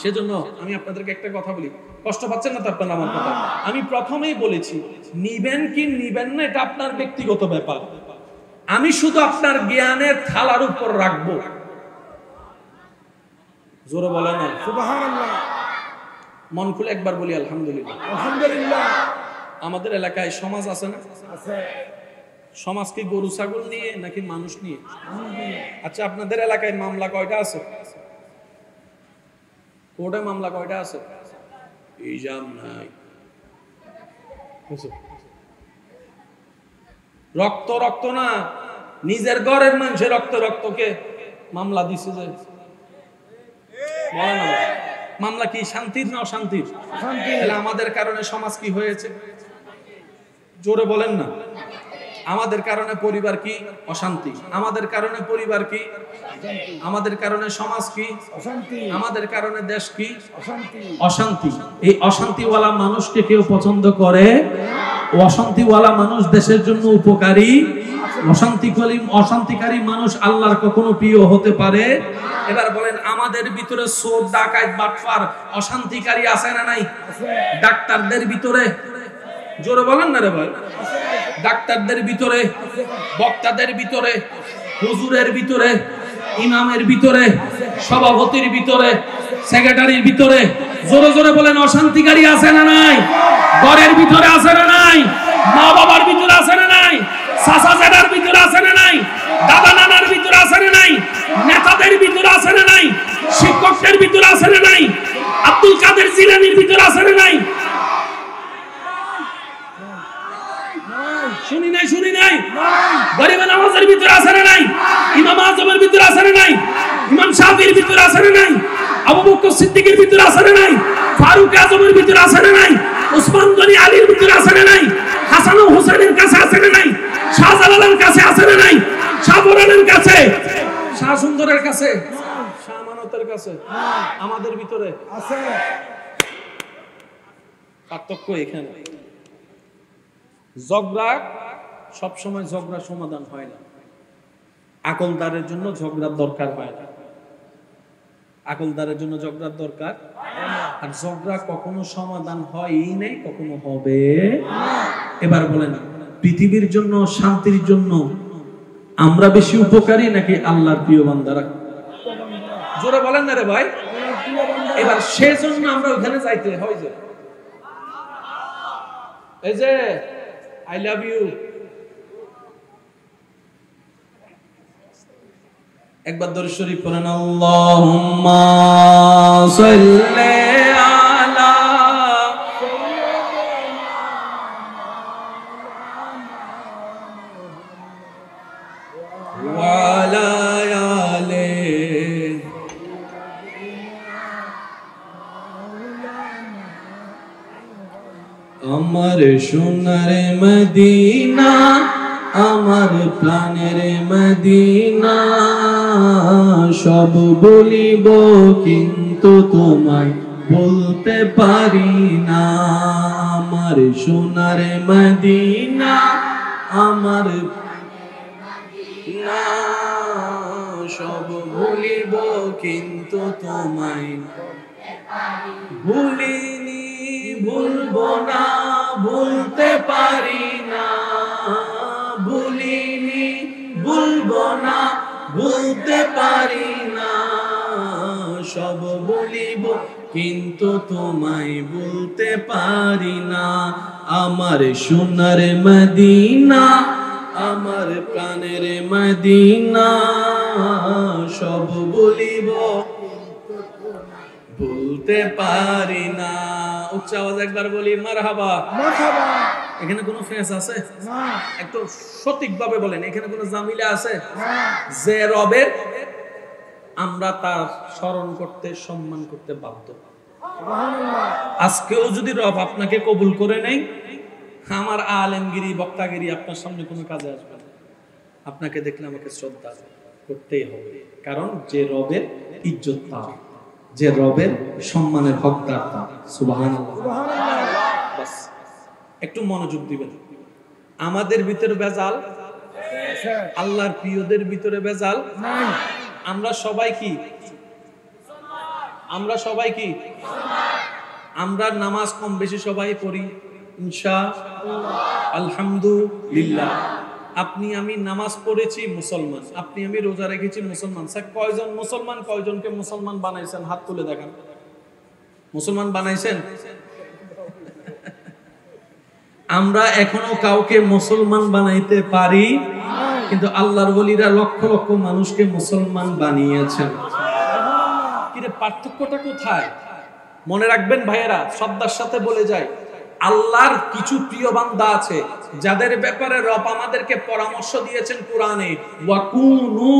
সেজন্য আমি আপনাদেরকে একটা কথা বলি, কষ্ট পাচ্ছেন না তো আপনারা আমার কথা? আমি প্রথমেই বলেছি, নিবেন কি নিবেন না এটা আপনার ব্যক্তিগত ব্যাপার। আমি শুধু আপনার জ্ঞানের থালার উপর রাখবো। জোরে বলেন না সুবহানাল্লাহ। মন খুলে একবার বলি আলহামদুলিল্লাহ। আলহামদুলিল্লাহ। আমাদের এলাকায় সমাজ আছে না? আছে। সমাজ কি গরু ছাগল নিয়ে নাকি মানুষ নিয়ে? আচ্ছা, আপনাদের এলাকায় মামলা কয়টা আছে? কোর্টে মামলা কয়টা আছে? ইজাম নাই। রক্ত রক্ত না, নিজের ঘরের মানুষের রক্ত রক্তকে মামলা দিছে যে মামলা কি শান্তির না অশান্তির? তাহলে আমাদের কারণে সমাজ কি হয়েছে? জোরে বলেন না। আমাদের কারণে পরিবার কি? অশান্তি। আমাদের কারণে পরিবার কি? আমাদের কারণে সমাজ কি? অশান্তি। আমাদের কারণে দেশ কি? অশান্তি। অশান্তি। এই অশান্তিওয়ালা মানুষকে কেউ পছন্দ করে? অশান্তিওয়ালা মানুষ দেশের জন্য উপকারী? অশান্তিকারী মানুষ আল্লাহর কখনো প্রিয় হতে পারে? এবার বলেন, আমাদের ভিতরে চোর ডাকাত বাটপার অশান্তিকারী আছে না নাই? ডাক্তারদের ভিতরে, জোরে বলেন না রে ভাই, ডাক্তারদের ভিতরে, বক্তাদের ভিতরে, হুজুরের ভিতরে, ইমামের ভিতরে, সভাপতির ভিতরে, সেক্রেটারির ভিতরে, জোরে জোরে বলেন অশান্তিকারী আছে না নাই? ঘরের ভিতরে আছে না নাই? মা বাবার ভিতরে আছে না নাই? চাচা চাচার ভিতরে আছে না নাই? দাদা নানার ভিতরে আছে না নাই? নেতাদের ভিতরে আছে না নাই? শিক্ষকদের ভিতরে আছে না নাই? আব্দুল কাদের জিলানীর ভিতরে আছে না নাই? শুনি নাই, শুনি নাই। গরিব নামাজের ভিতরে আছে না নাই? ইমাম আজমের ভিতরে আছে না নাই? ইমাম শাফির ভিতরে আছে না নাই? আবু বকর সিদ্দিকের ভিতরে আছে না নাই? ফারুক আজমের ভিতরে আছে না নাই? উসমান গনি আলীর ভিতরে আছে না নাই? হাসান ও হুসাইনের কাছে আছে না নাই? শাহজালালের কাছে আছে না নাই? শাহপুরানের কাছে, শাহ সুন্দরের কাছে, শাহ মানতের কাছে, আমাদের ভিতরে আছে। পার্থক্য এখানে। ঝগড়া সবসময় ঝগড়া সমাধান হয় না। আকলদারের জন্য ঝগড়ার দরকার হয় না। আকলদারের জন্য ঝগড়ার দরকার, আর ঝগড়া কখনো সমাধান হয়ই নাই, কখনো হবে। এবার বলেন, পৃথিবীর জন্য, শান্তির জন্য আমরা বেশি উপকারী নাকি আল্লাহর প্রিয় বান্দারা? জোরে বলেন না রে ভাই। এবার সেজন্য আমরা ওখানে যাইতে হয় যে, এই যে আই লাভ ইউ, একবার দরুদ শরীফ পড়েন, আল্লাহুম্মা সাল্লি আলা ওয়া আলা আলি। আমার সোনার মদিনা, আমার প্রাণের মদিনা, সব বলিব কিন্তু তোমায় বলতে পারি না। আমার সোনার মদিনা, আমার না, সব বলিব কিন্তু তোমায় ভুলিনি, ভুলবো না, ভুলতে পারি না। ভুলিনি, ভুলবো না, ভুলতে পারি না। সব বলিব কিন্তু তোমায় বলতে পারি না। আমার সোনার মদিনা, আমার প্রাণের মদিনা, সব বলিব বলতে পারি না। উচ্চ আওয়াজ একবার বলি মারহাবা। মারহাবা। এখানে কোনো ফেস আছে? না। একটু সঠিকভাবে বলেন, এখানে কোনো জামিলা আছে? না। যে রবের আমরা তার স্মরণ করতে, সম্মান করতে বাধ্য। সুবহানাল্লাহ। আজকেও যদি রব আপনাকে কবুল করে নেই, আমার আলেমগিরি, বক্তাগিরি আপনার সামনে কোনো কাজে আসবে না। আপনাকে দেখলে আমাকে শ্রদ্ধা করতেই হবে, কারণ যে রবের ইজ্জত তার, যে রবের সম্মানের হকদার তার। সুবহানাল্লাহ। সুবহানাল্লাহ। বাস একটু মনোযোগ দিবেন। আমাদের ভিতরে বেজাল, আল্লাহর প্রিয়দের ভিতরে বেজাল নাই। আমরা সবাই কি? আমরা সবাই কি? আমরা নামাজ কম বেশি সবাই পড়ি ইনশাআল্লাহ, আলহামদুলিল্লাহ। আপনি আমি নামাজ পড়েছি মুসলমান, আপনি আমি রোজা রেখেছি মুসলমান। স্যার কয়জন মুসলমান, কয়জনকে মুসলমান বানাইছেন? হাত তুলে দেখান। মুসলমান বানাইছেন? আমরা এখনো কাউকে মুসলমান বানাইতে পারি, কিন্তু আল্লাহর ওলিরা লক্ষ লক্ষ মানুষকে মুসলমান বানিয়েছেন। কিরে পার্থক্যটা কোথায়? মনে রাখবেন ভাইয়েরা, শ্রদ্ধার সাথে বলে যায়, আল্লাহর কিছু প্রিয় বান্দা আছে যাদের ব্যাপারে রব আমাদেরকে পরামর্শ দিয়েছেন কোরআনে, ওয়াকুনু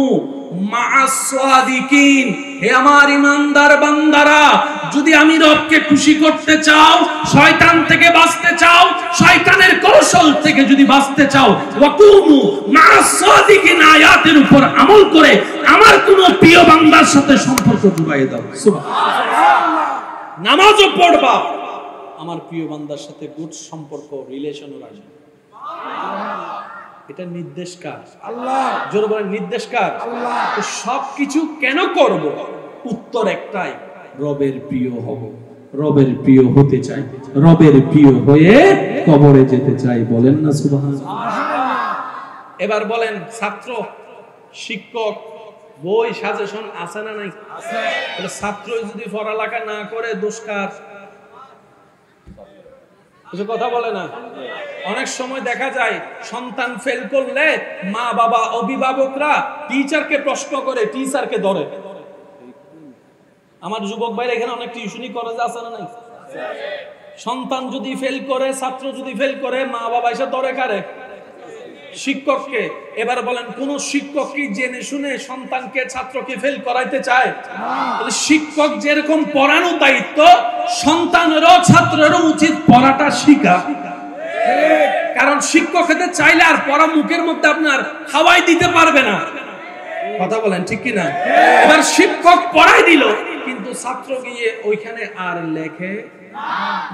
মা'আস সাদিকিন। হে আমার ঈমানদার বান্দারা, যদি আমি রবকে খুশি করতে চাও, শয়তান থেকে বাঁচতে চাও, শয়তানের কৌশল থেকে যদি বাঁচতে চাও, ওয়াকুনু মা'আস সাদিকিন আয়াতের উপর আমল করে আমার কোন প্রিয় বান্দার সাথে সম্পর্ক জুড়াই দাও। সুবহানাল্লাহ। নামাজও পড়বা, আমার প্রিয় বান্দার সাথে গুড সম্পর্ক, রিলেশন রাখবে। এটা নির্দেশ কার? আল্লাহ। জোরে বলেন নির্দেশ কার? আল্লাহ। তো সবকিছু কেন করব? উত্তর একটাই, রবের প্রিয় হব, রবের প্রিয় হতে চাই, রবের প্রিয় হয়ে কবরে যেতে চাই। বলেন না সুবহানাল্লাহ। এবার বলেন, ছাত্র, শিক্ষক, বই, সাজেশন আছে না নাই? আছে। তাহলে ছাত্র যদি পড়ালেখা না করে দোষ কার? কিছু কথা বলে না। অনেক সময় দেখা যায় সন্তান ফেল করলে মা বাবা, অভিভাবকরা টিচারকে প্রশ্ন করে, টিচারকে ধরে। আমার যুবক ভাইরা এখানে অনেক টিউশনি কলেজ আছে না নাই? সন্তান যদি ফেল করে, ছাত্র যদি ফেল করে, মা বাবা এসে ধরে কারে? শিক্ষককে। এবার বলেন, কোন শিক্ষক কি জেনে শুনে সন্তানকে ছাত্রকে ফেল করাইতে চায়? তাহলে শিক্ষক যেরকম পড়ানো দায়িত্ব, সন্তানেরও ছাত্রেরও উচিত পড়াটা শিখা। কারণ শিক্ষক হতে চাইলে আর পড়া মুখের মধ্যে আপনার খাওয়াই দিতে পারবে না। কথা বলেন ঠিক কিনা? এবার শিক্ষক পড়াই দিল, কিন্তু ছাত্র গিয়ে ওইখানে আর লেখে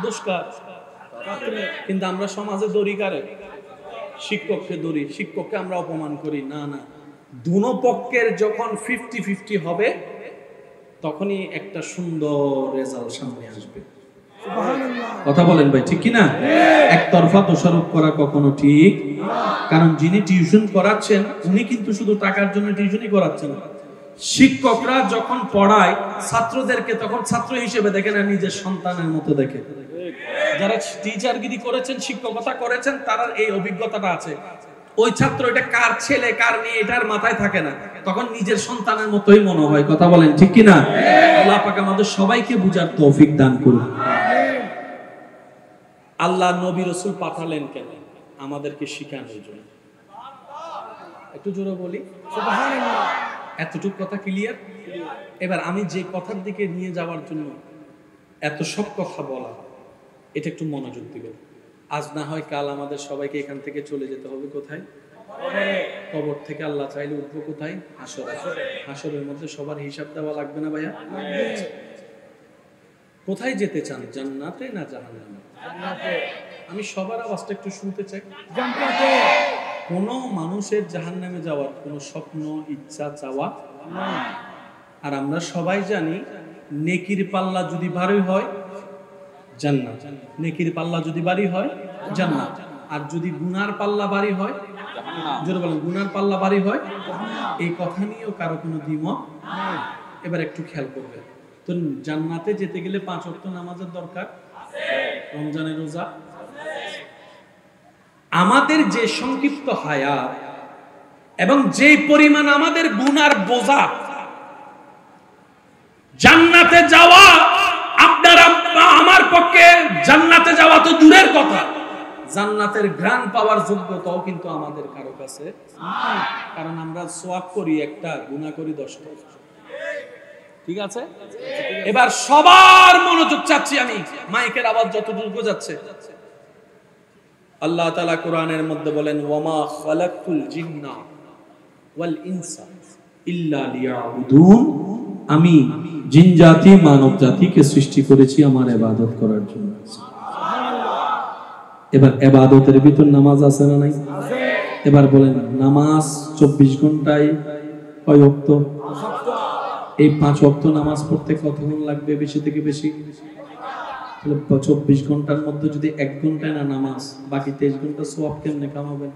দুষ্কার। কিন্তু আমরা সমাজে দড়ি কারে? শিক্ষককে দড়ি, শিক্ষককে আমরা অপমান করি। না না, দুনো পক্ষের যখন 50-50 হবে, তখনই একটা সুন্দর রেজাল্ট সামনে আসবে। কথা বলেন ভাই, ঠিক কিনা? একতরফা দোষারোপ করা কখনো ঠিক। কারণ যিনি টিউশন করাচ্ছেন উনি কিন্তু শুধু টাকার জন্য টিউশনই করাচ্ছেন না। শিক্ষকরা যখন পড়ায় ছাত্রদেরকে, তখন ছাত্র হিসেবে দেখে না, নিজের সন্তানের মতো দেখে। যারা টিচারগিরি করেছেন, শিক্ষকতা করেছেন, তারা এই অভিজ্ঞতাটা আছে। ওই ছাত্র এটা কার ছেলে কার মেয়ে এটার মাথায় থাকে না, তখন নিজের সন্তানের মতোই মনে হয়। কথা বলেন ঠিক কিনা? আল্লাহ পাক আমাদের সবাইকে বুঝার তৌফিক দান করুন। আল্লাহ নবী রাসূল পাঠালেন কেন? আমাদেরকে শিখানোর জন্য। একটু জোরে বলি সুবহানাল্লাহ। এতটুকু কথা ক্লিয়ার? এবার আমি যে কথার দিকে নিয়ে যাওয়ার জন্য এত সব কথা বলা, এটা একটু মনোযোগ দিবেন। আজ না হয় কাল আমাদের সবাইকে এখান থেকে চলে যেতে হবে কোথায়? কবর থেকে আল্লাহ চাইলে উঠবো কোথায়? হাসরে। হাসরের মধ্যে সবার হিসাব দেওয়া লাগবে না ভাইয়া? কোথায় যেতে চান, জান্নাতে না জাহান্নামে? আমি সবার আওয়াজটা একটু শুনতে চাই। জান্নাতে। কোন মানুষের জাহান্নামে যাওয়ার কোনো স্বপ্ন, ইচ্ছা, চাওয়া না। আর আমরা সবাই জানি, নেকির পাল্লা যদি ভারী হয় জান্নাত, নেকির পাল্লা যদি ভারী হয় জান্নাত, আর যদি গুনার পাল্লা ভারী হয় জাহান্নাম। জোরে বলেন, গুনার পাল্লা ভারী হয় জাহান্নাম। এই কথা নিয়েও কারো কোনো দ্বিমত নেই। এবার একটু খেয়াল করবেন তো, জান্নাতে যেতে গেলে 5 ওয়াক্ত নামাজের দরকার, রমজানের রোজা। আমাদের যে সংক্ষিপ্ত হায়াত এবং যে পরিমাণ আমাদের গুনার বোঝা, জান্নাতে যাওয়া আপনার আমার পক্ষে জান্নাতে যাওয়া তো দূরের কথা, জান্নাতের ঘ্রাণ পাওয়ার যোগ্যতাও কিন্তু আমাদের কারো কাছে নাই। কারণ আমরা সওয়াব করি একটা, গুনাহ করি 10টা। ঠিক আছে? এবার সবার মনোযোগ চাচ্ছি আমি, মাইকের আওয়াজ যতটুকু যাচ্ছে। আল্লাহ তাআলা কোরআনের মধ্যে বলেন, ওয়ামা খালাকতুল জিন্না ওয়াল ইনসা ইল্লা লিয়াবুদুন, আমি জিন জাতি মানব জাতিকে সৃষ্টি করেছি আমার ইবাদত করার জন্য। এবার ইবাদতের ভিতর নামাজ আছে না নাই? এবার বলেন, নামাজ 24 ঘন্টায় কয় ওয়াক্ত? এই 5 ওয়াক্ত নামাজ পড়তে কতক্ষণ লাগবে বেশি থেকে বেশি? 24 ঘন্টার মধ্যে যদি 1 ঘন্টায় না নামাজ, বাকি 23 ঘন্টা সওয়াব কেমনে কামাবেন?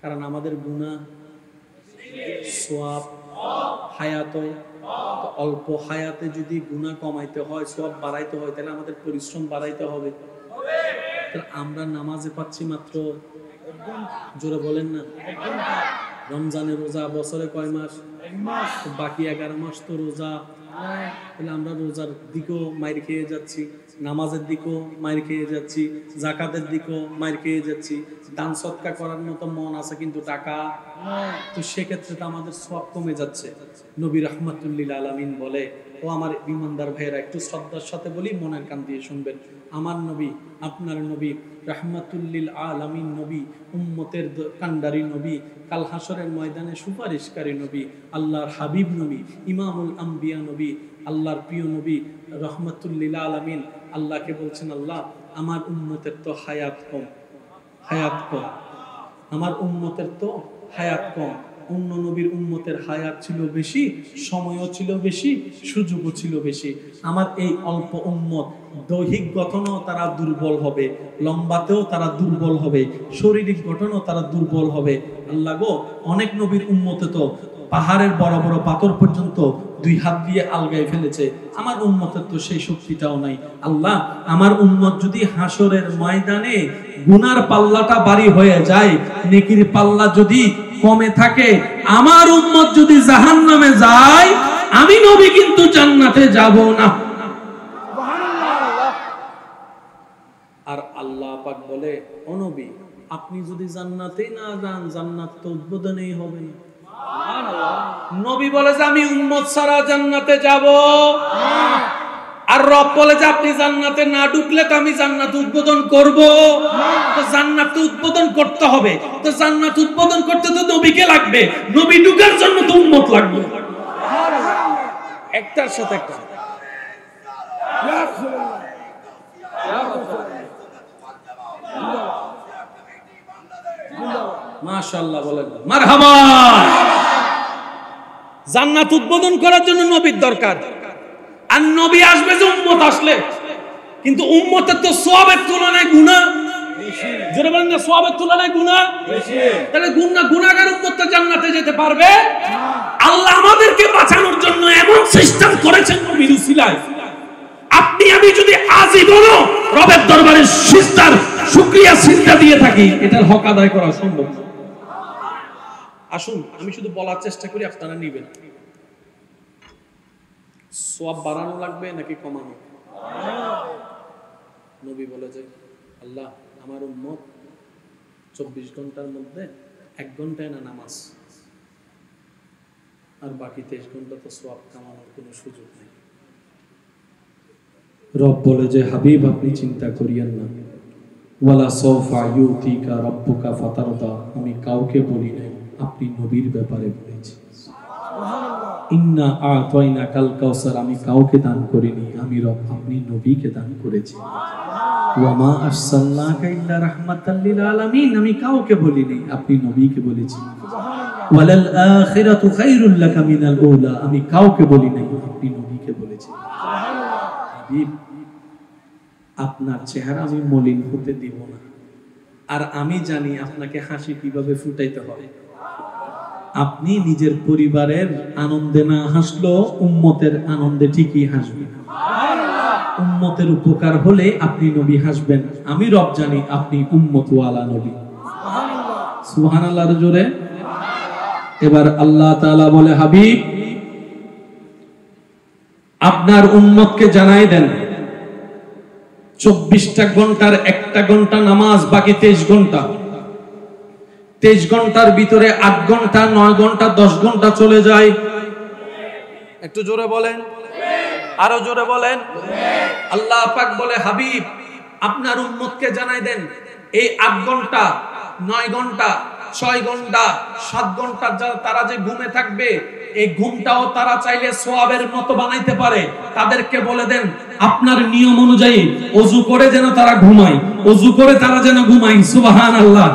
কারণ আমাদের গুনাহ, সওয়াব, হায়াত, অল্প হায়াতে যদি গুনাহ কমাইতে হয়, সওয়াব বাড়াইতে হয়, তাহলে আমাদের পরিশ্রম বাড়াইতে হবে। তাহলে আমরা নামাজে পাচ্ছি মাত্র 1 ঘন্টা। জোরে বলেন না। 1 ঘন্টা। রমজানের রোজা বছরে কয় মাস? 1 মাস। বাকি 11 মাস তো রোজা। তাহলে আমরা রোজার দিকেও মাইর খেয়ে যাচ্ছি, নামাজের দিকেও মাইর খেয়ে যাচ্ছি, যাকাতের দিকেও মাইর খেয়ে যাচ্ছি। দান সদকা করার মতো মন আছে কিন্তু টাকা, তো সেক্ষেত্রে তো আমাদের সওয়াব কমে যাচ্ছে। নবী রাহমাতুল লিল আলামিন বলে, ও আমার ঈমানদার ভাইয়েরা, একটু শ্রদ্ধার সাথে বলি, মনের কান দিয়ে শুনবেন। আমার নবী, আপনার নবী, রাহমাতুল লিল আলামিন নবী, উম্মতের কান্ডারি নবী, কাল হাসরের ময়দানে সুপারিশকারী নবী, আল্লাহর হাবিব নবী, ইমামুল আম্বিয়া নবী, আল্লাহর প্রিয় নবী রাহমাতুল লিল আলামিন আল্লাহকে বলছেন, আল্লাহ আমার উম্মতের তো হায়াত কম, হায়াত কম, আমার উম্মতের তো হায়াত কম। অন্য নবীর উম্মতের হায়াত ছিল বেশি, সময়ও ছিল বেশি, সুযোগও ছিল বেশি। আমার এই অল্প উম্মত দৈহিক গঠনও তারা দুর্বল হবে, লম্বাতেও তারা দুর্বল হবে, শারীরিক গঠনও তারা দুর্বল হবে। আল্লাহ গো, অনেক নবীর উম্মতে তো পাহাড়ের বড় বড় পাথর পর্যন্ত 2 হাত দিয়ে আলগায় ফেলেছে, আমার উম্মতের তো সেই শক্তিটাও নাই। আল্লাহ, আমার উম্মত যদি হাসরের ময়দানে গুনার পাল্লাটা ভারী হয়ে যায়, নেকির পাল্লা যদি কমে থাকে, আমার উম্মত যদি জাহান্নামে যায়, আমি নবী কিন্তু জান্নাতে যাব না। সুবহানাল্লাহ। আর আল্লাহ পাক বলে, ও নবী, আপনি যদি জান্নাতে না যান, জান্নাত তো উদ্বোধনই হবে না। নবী বলে যে আমি উম্মত ছাড়া জান্নাতে যাব, আর রব বলে যে আপনি জান্নাতে না ঢুকলে তো আমি জান্নাত উদ্বোধন করব। তো জান্নাত উদ্বোধন করতে হবে, তো জান্নাত উদ্বোধন করতে তো নবীকে লাগবে, নবী ঢুকার জন্য তো উম্মত লাগবে। একটার সাথে একটা। মাশাআল্লাহ বলেন মারহাবা। জান্নাত উদ্বোধন করার জন্য নবীর দরকার, আর নবী আসবে যে উম্মত আসলে, কিন্তু উম্মতের তো সওয়াবের তুলনায় গুনাহ বেশি। জোরে বলেন না, সওয়াবের তুলনায় গুনাহ বেশি। তাহলে গুনাহগার উম্মত জান্নাতে যেতে পারবে? আল্লাহ আমাদেরকে বাঁচানোর জন্য এমন সিস্টেম করেছেন নবীর উসিলায়। আপনি আমি যদি আজীবন রবের দরবারে সিজদার শুকরিয়া সিজদা দিয়ে থাকি, এটার হক আদায় করা সম্ভব না। আসুন আমি শুধু বলার চেষ্টা করি, আপনারা নিবেন। সওয়াব বাড়ানো লাগবে নাকি কমানো? নবী বলে যে আল্লাহ আমার উম্মত 24 ঘন্টার মধ্যে 1 ঘন্টায় না নামাজ, আর বাকি 23 ঘন্টা তো সওয়াব কামানোর কোনো সুযোগ নেই। রব বলে যে হাবিব আপনি চিন্তা করিয়েন না, ওয়ালা সাওফা ইউতিকা রাব্বুকা ফাতারদা, আমি কাউকে বলি নাই, আপনি নবীর ব্যাপারে বলেছি। ইন্না আতাইনাকাল কাউসার, আমি কাউকে দান করিনি, আমি রব আপনি নবীকে দান করেছি। ওয়া মা আরসালনাকা ইল্লা রাহমাতাল লিল আলামিন, আমি কাউকে বলিনি, আপনি নবীকে বলেছি। ওয়ালাল আখিরাতু খায়রুল লাকা মিনাল উলা, আমি কাউকে বলি নাই, আপনি নবীকে বলেছি। হাবিব আপনার চেহারা আমি মলিন হতে দিব না, আর আমি জানি আপনাকে হাসি কিভাবে ফুটাইতে হয়। আপনি নিজের পরিবারের আনন্দে না হাসলেও উম্মতের আনন্দে ঠিকই হাসবেন। উম্মতের উপকার হলে আপনি নবী হাসবেন। আমি রব জানি আপনি উম্মত ওয়ালা নবী। সুবহানাল্লাহর জোরে। এবার আল্লাহ তাআলা বলে হাবিব আপনার উম্মতকে জানাই দেন 24টা ঘন্টার 1টা ঘন্টা নামাজ, বাকি 23 ঘন্টা। 23 ঘন্টার ভিতরে 8 ঘন্টা, 9 ঘন্টা, 10 ঘন্টা চলে যায়। একটু জোরে বলেন, আরো জোরে বলেন। আল্লাহ পাক বলে হাবিব আপনার উম্মতকে জানাই দেন এই 8 ঘন্টা, 9 ঘন্টা, 6 ঘন্টা, 7 ঘন্টা তারা যে ঘুমে থাকবে, এই ঘুমটাও তারা চাইলে সওয়াবের মতো বানাইতে পারে। তাদেরকে বলে দেন আপনার নিয়ম অনুযায়ী ওযু করে যেন তারা ঘুমায়, ওযু করে তারা যেন ঘুমায়। সুবহানাল্লাহ।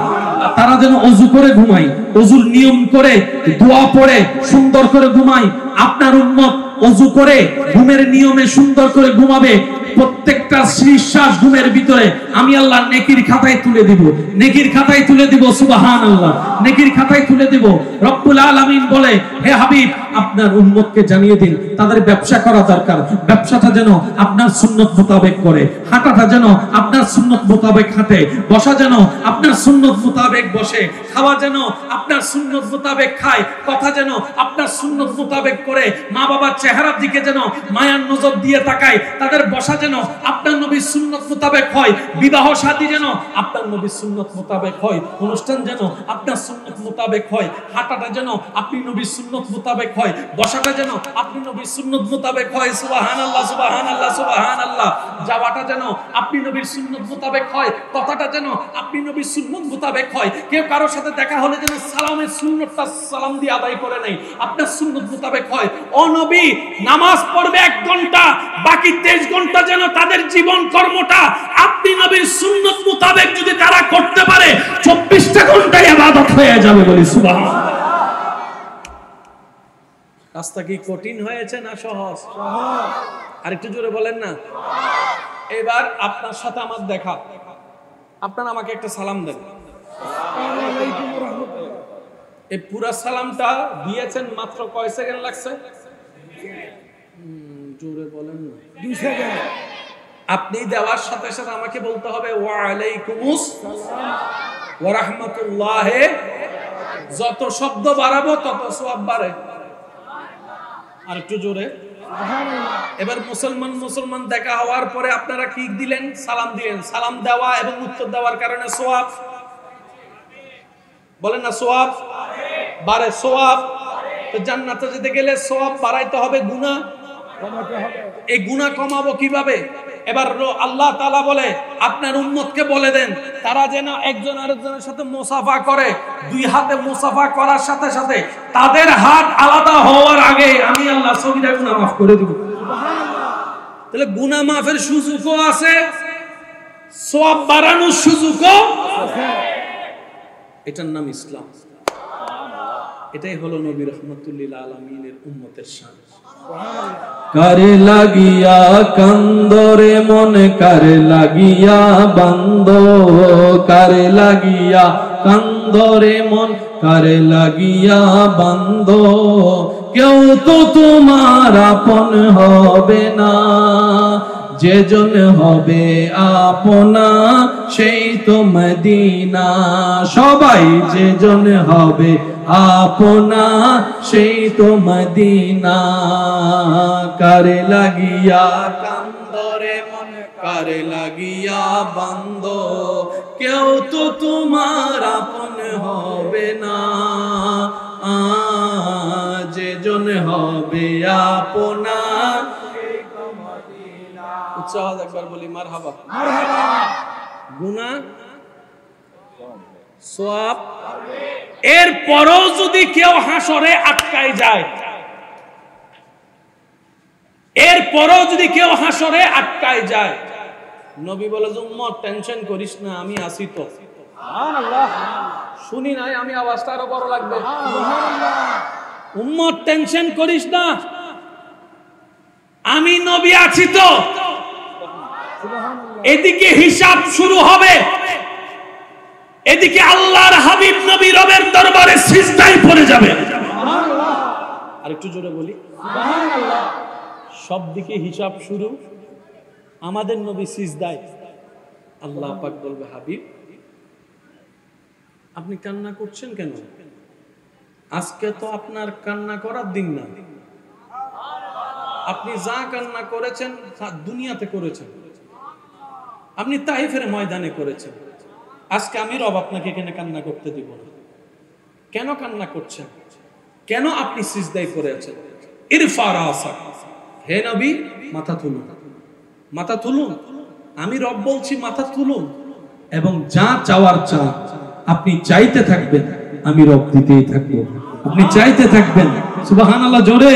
তারা যেন ওযু করে ঘুমায়, ওযুর নিয়ম করে দোয়া পড়ে সুন্দর করে ঘুমায়। আপনার উম্মত ওযু করে ঘুমের নিয়মে সুন্দর করে ঘুমাবে। প্রত্যেকটা নিঃশ্বাস ঘুমের ভিতরে আমি আল্লাহ নেকির খাতায় তুলে দিব, নেকির খাতায় তুলে দিব। সুবহানাল্লাহ। নেকির খাতায় তুলে দিব। রব্বুল আলামিন বলে হে হাবিব আপনার উম্মতকে জানিয়ে দিন তাদের ব্যবসা করা দরকার, ব্যবসাটা যেন আপনার সুন্নত মোতাবেক করে, হাঁটাটা যেন আপনার সুন্নত মোতাবেক হাঁটে, বসা যেন আপনার সুন্নত মোতাবেক বসে, খাওয়া যেন আপনার সুন্নত মোতাবেক খায়, কথা যেন আপনার সুন্নত মোতাবেক করে, মা বাবার চেহারার দিকে যেন মায়ার নজর দিয়ে তাকায়, তাদের বসা যেন আপনার নবীর সুন্নত মোতাবেক হয়, বিবাহ শাদী যেন আপনার নবীর সুন্নত মোতাবেক হয়, অনুষ্ঠান যেন আপনার সুন্নত মোতাবেক হয়, হাঁটাটা যেন আপনি নবীর সুন্নত মোতাবেক হয়, বসাটা যেন আপনি নবীর সুন্নত মোতাবেক হয়। সুবহানাল্লাহ, সুবহানাল্লাহ, সুবহানাল্লাহ। যাওয়াটা যেন আপনি নবীর সুন্নত মোতাবেক হয়, কথাটা যেন আপনি নবীর সুন্নত মোতাবেক হয়। কেউ কারোর সাথে দেখা হলে যেন সালামের সুন্নতটা সালাম দিয়ে আদায় করে নেই, আপনার সুন্নত মোতাবেক হয়। ও নবী নামাজ পড়বে 1 ঘন্টা, বাকি 23 ঘন্টা যেন তাদের জীবন কর্মটা আপনি নবীর সুন্নত মোতাবেক যদি তারা করতে পারে 24টা ঘন্টায় ইবাদত হয়ে যাবে। বলি সুবহানাল্লাহ। রাস্তা কি কঠিন হয়েছে না সহজ? আরেকটু জোরে বলেন না। এবার আপনার সাথে আমার দেখা, আপনারা আমাকে একটা সালাম দেন। এই পুরা সালামটা দিয়েছেন মাত্র কয় সেকেন্ড লাগছে? জোরে বলেন না। 2 সেকেন্ড। আপনি দেওয়ার সাথে সাথে আমাকে বলতে হবে ওয়া আলাইকুমুস ওয়া রাহমাতুল্লাহ। যত শব্দ বাড়াবো তত সওয়াব বাড়ে। আর একটু জোরে। এবার মুসলমান দেখা হওয়ার পরে আপনারা কি দিলেন? সালাম দিলেন। সালাম দেওয়া এবং উত্তর দেওয়ার কারণে সওয়াব। বলেন না সওয়াব বাড়ে, সওয়াব। তো জান্নাতে যেতে গেলে সওয়াব বাড়াইতে হবে, গুনাহ কমাতে হবে। এই গুনাহ কমাবো কিভাবে? এবার আল্লাহ তাআলা বলে আপনার উম্মতকে বলে দেন তারা যেন একজন আরেকজনের সাথে মুসাফা করে। দুই হাতে মুসাফা করার সাথে সাথে তাদের হাত আলাদা হওয়ার আগে আমি আল্লাহ সগীরা গুনাহ মাফ করে দিব। তাহলে গুনাহ মাফের সুযোগও আছে, সওয়াব বাড়ানোর সুযোগও আছে। এটার নাম ইসলাম। এটাই হলো নবী রাহমাতুল লিল আলামিনের উম্মতের শান। কারে লাগিয়া কান্দরে মন কারে লাগিয়া বান্দ, কারে লাগিয়া কান্দরে মন কারে লাগিয়া বান্দ, কেউ তো তোমার আপন হবে না, যেজন হবে আপনা সেই তো মদিনা। সবাই যেজন হবে আপনা সেই তো মদিনা। কারে লাগিয়া কান্দরে মন কারে লাগিয়া বান্দ, কেউ তো তোমার আপন হবে না, যেজন হবে আপনা। উচ্চ আওয়াজ একবার বলি মারহাবা। গুনাহ সওয়াব, এরপরও যদি কেউ হাসরে আটকায় যায়, এরপরও যদি কেউ হাসরে আটকায় যায়, নবী বলে যে উম্মত টেনশন করিস না, আমি আছি তো। সুবহানাল্লাহ। শুনি নাই আমি, আওয়াজটা আরো বড় লাগবে। উম্মত টেনশন করিস না, আমি নবী আছি তো। এদিকে হিসাব শুরু হবে, এদিকে আল্লাহর হাবিব নবী রবের দরবারে সিজদায় পড়ে যাবে। আর একটু জোরে বলি সুবহানাল্লাহ। সব দিকে হিসাব শুরু, আমাদের নবী সিজদায়। আল্লাহ পাক বলবে হাবিব আপনি কান্না করছেন কেন? আজকে তো আপনার কান্না করার দিন না, আপনি যা কান্না করেছেন দুনিয়াতে করেছেন, আপনি তাইফের ময়দানে করেছেন। আজকে আমি রব আপনাকে এখানে কান্না করতে দিব না। কেন কান্না করছেন? কেন আপনি সিজদায় পড়ে আছেন? ইরফা রাসাক, হে নবী মাথা তুলুন, মাথা তুলুন। আমি রব বলছি মাথা তুলুন, এবং যা চাওয়ার চা আপনি চাইতে থাকবেন, আমি রব দিতেই থাকবো। আপনি চাইতে থাকবেন, সুবহানাল্লাহ জোরে।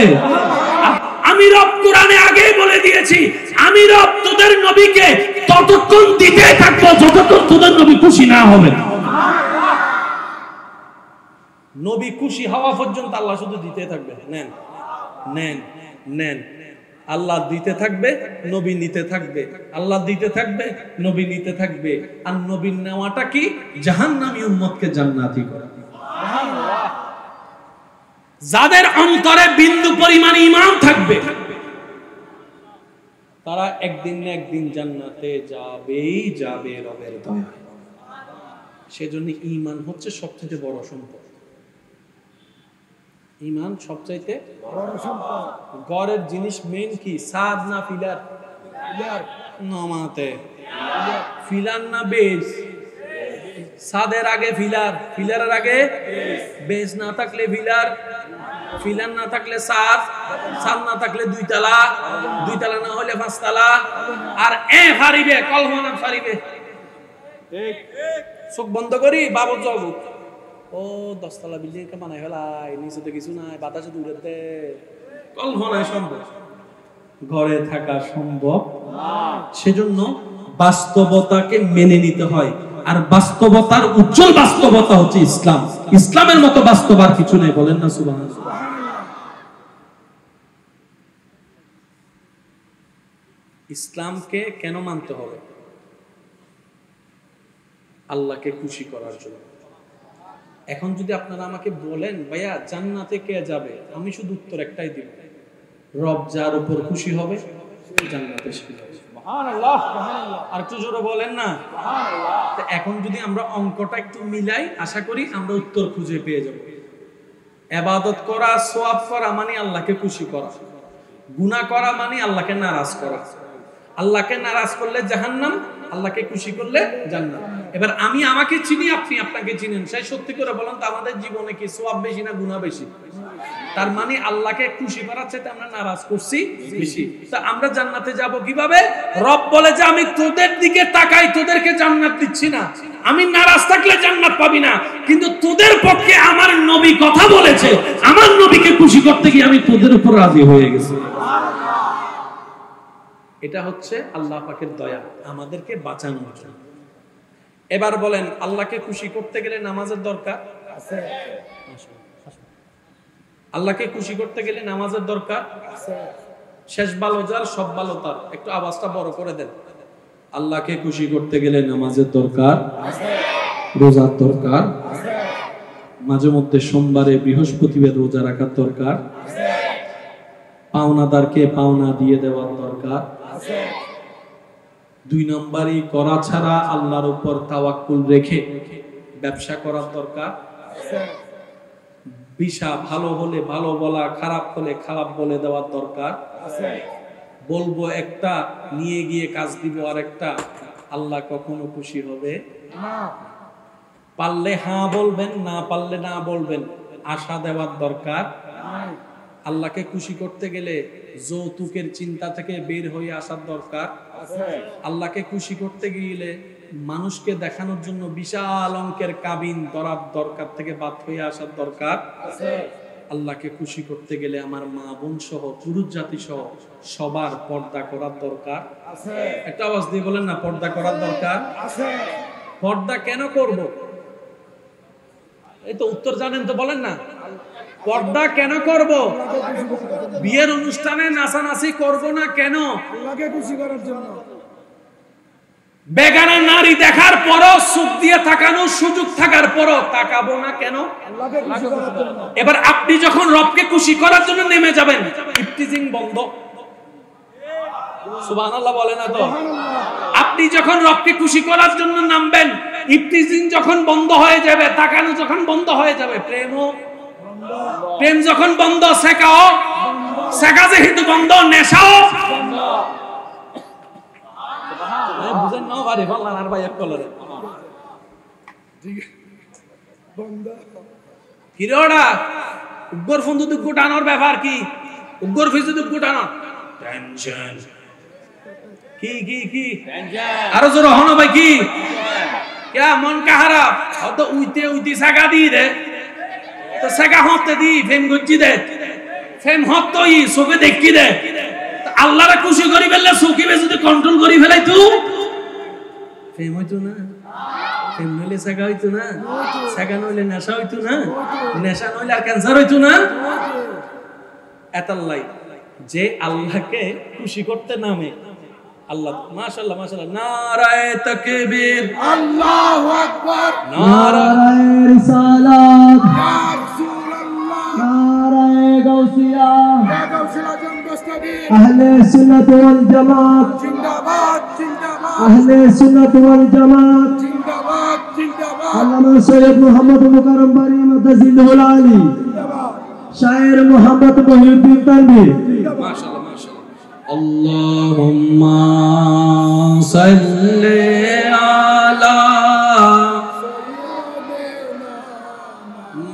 আমি রব কোরআনে আগেই বলে দিয়েছি, আমি রব তোদের নবীকে ততক্ষণ দিতে থাকবো যতক্ষণ তোদের নবী খুশি না হবে। নবী খুশি হওয়া পর্যন্ত আল্লাহ শুধু দিতে থাকবে। নেন নেন নেন, আল্লাহ দিতে থাকবে, নবী নিতে থাকবে, আল্লাহ দিতে থাকবে, নবী নিতে থাকবে। আর নবীর নেওয়াটা কি? জাহান্নামী উম্মতকে জান্নাতি করা। যাদের অন্তরে বিন্দু পরিমাণ ঈমান থাকবে তারা একদিন না একদিন জান্নাতে যাবেই যাবে রবের দয়ায়। সেজন্য ঈমান হচ্ছে সবচেয়ে বড় সম্পদ। ঈমান সবচাইতে বড় সম্পদ। গড়ের জিনিস মেইন কি? সাদ না পিলার? পিলার। নমাতে পিলার না বেস? সাদের আগে পিলার, পিলারের আগে বেস। না থাকলে পিলার, পিলার না থাকলে সাদ, সাদ না থাকলে দুইতলা, দুইতলা না হলে পাঁচতলা। আর ফারিবে কলমনা ফারিবে। ঠিক। চোখ বন্ধ করি বাবু যাব, ও 10 তলা বিল্ডিং কে বানাই ফেলাই, নিচে তো কিছু নাই, বাতাসে দূরেতে। কল্পনায় সম্ভব, ঘরে থাকা সম্ভব না। সেজন্য বাস্তবতাকে মেনে নিতে হয়। আর বাস্তবতার উজ্জ্বল বাস্তবতা হচ্ছে ইসলাম। ইসলামের মতো বাস্তব আর কিছু নেই। বলেন না সুবহানাল্লাহ। ইসলামকে কেন মানতে হবে? আল্লাহকে খুশি করার জন্য। এখন যদি আপনারা আমাকে বলেন ভাইয়া জান্নাতে কে যাবে, আমি শুধু উত্তর একটাই দিব, রব যার উপর খুশি হবে জান্নাতে সে যাবে। সুবহানাল্লাহ। সুবহানাল্লাহ। আর একটু জোরে বলেন না সুবহানাল্লাহ। তো এখন যদি আমরা অঙ্কটা একটু মিলাই, আশা করি আমরা উত্তর খুঁজে পেয়ে যাব। ইবাদত করা, সওয়াব করা মানে আল্লাহকে খুশি করা, গুনাহ করা মানে আল্লাহকে নারাজ করা। আল্লাহকে নারাজ করলে জাহান্নাম, আল্লাহকে খুশি করলে জান্নাত। এবার আমি আমাকে চিনি, আপনি আপনাকে চিনেন, সেই সত্যি করে বলেন তো আমাদের জীবনে কি সওয়াব বেশি না গুনাহ বেশি? তার মানে আল্লাহকে খুশি করার চাইতে আমরা নারাজ করছি বেশি। তা আমরা জান্নাতে যাব কিভাবে? রব বলে যে আমি তোদের দিকে তাকাই, তোদেরকে জান্নাত দিচ্ছি না, আমি নারাজ থাকলে জান্নাত পাবি না, কিন্তু তোদের পক্ষে আমার নবী কথা বলেছে, আমার নবীকে খুশি করতে গিয়ে আমি তোদের উপর রাজি হয়ে গেছি। এটা হচ্ছে আল্লাহ পাকের দয়া আমাদেরকে বাঁচানোর জন্য। এবার বলেন আল্লাহকে খুশি করতে গেলে নামাজের দরকার আছে? আল্লাহকে খুশি করতে গেলে নামাজের দরকার আছে। শেষ ভালো যার সব ভালো তার, একটু আওয়াজটা বড় করে দেন। আল্লাহকে খুশি করতে গেলে নামাজের দরকার আছে, রোজার দরকার আছে, মাঝে মধ্যে সোমবারে বৃহস্পতিবার রোজা রাখার দরকার আছে, পাওনাদারকে পাওনা দিয়ে দেওয়ার দরকার আছে। 2 নম্বরই করা ছাড়া আল্লাহর উপর তাওয়াক্কুল রেখে ব্যবসা করার দরকার আছে। বিষা ভালো হলে ভালো বলা, খারাপ হলে খারাপ বলে দেওয়ার দরকার আছে। বলবো একটা, নিয়ে গিয়ে কাজ দিব আরেকটা, আল্লাহ কখনো খুশি হবে না। পারলে হ্যাঁ বলবেন, না পারলে না বলবেন, আশা দেওয়ার দরকার নাই। আল্লাহকে খুশি করতে গেলে যৌতুকের চিন্তা থেকে বের হয়ে আসার দরকার আছে। আল্লাহকে খুশি করতে গেলে মানুষকে দেখানোর জন্য বিশাল অঙ্কের কাবিন ধরার দরকার থেকে বাদ হয়ে আসার দরকার আছে। আল্লাহকে খুশি করতে গেলে আমার মা বোন সহ পুরুষ জাতি সহ সবার পর্দা করার দরকার আছে। একটা আওয়াজ দিয়ে বলেন না, পর্দা করার দরকার আছে। পর্দা কেন করব? এই তো উত্তর জানেন তো, বলেন না। পর্দা কেন করব? বিয়ের অনুষ্ঠানে নাচানাচি করব না কেন? আল্লাহকে খুশি করার জন্য। বেগানা নারী দেখার পরও চোখ দিয়ে তাকানোর সুযোগ থাকার পরও তাকাবো না কেন? আল্লাহকে খুশি করার জন্য। এবার আপনি যখন রবকে খুশি করার জন্য নেমে যাবেন, ইফতিজিং বন্ধ। সুবহানাল্লাহ বলেন না তো? আপনি যখন রবকে খুশি করার জন্য নামবেন, ইফতিজিং যখন বন্ধ হয়ে যাবে, তাকানো যখন বন্ধ হয়ে যাবে, প্রেম যখন বন্ধ, সেকাও সেকা যেহেতু বন্ধ, নেশাও বুঝেন না ভাই, বললাম আর ভাই এক কলরে কি রে ওটা উগ্র ফোন দুধ গুটানোর ব্যাপার কি? উগ্র ফিজ দুধ গুটানোর টেনশন কি কি কি আরো জোর হনো ভাই কি क्या मन का খারাপ অত উইতে উইতে সাগা দি রে তো সাগা হতে দি ফেম গজ্জি দে ফেম হতই সুবে দেখি দে আল্লাহরে খুশি করি ফেললে সুকিবে যদি কন্ট্রোল করি ফেলাই তুই ফেম হইতো না, ফেম নইলে সাগা হইতো না, সাগা নইলে নেশা হইতো না, নেশা নইলে আর ক্যান্সার হইতো না। এতাল্লাই যে আল্লাহকে খুশি করতে নামে, আল্লাহ মাশাআল্লাহ মাশাআল্লাহ, নারায়ে তাকবীর, আল্লাহু আকবার, নারায়ে রিসালাত, ইয়া রাসূলুল্লাহ, নারায়ে গাউসিয়া, ইয়া গাউসুল আজম দস্তগীর, আহলে সুন্নাত ওয়াল জামাত, জিন্দাবাদ জিন্দাবাদ, আহলে সুন্নাত ওয়াল জামাত, জিন্দাবাদ জিন্দাবাদ, আল্লামা সৈয়দ মুহাম্মদ মুকাররম বারি মাদাজিলুল আলী, শায়ের মুহাম্মদ মহিউদ্দিন তানভীর। মাশাআল্লাহ মাশাআল্লাহ। আল্লাহুম্মা সাল্লি আলা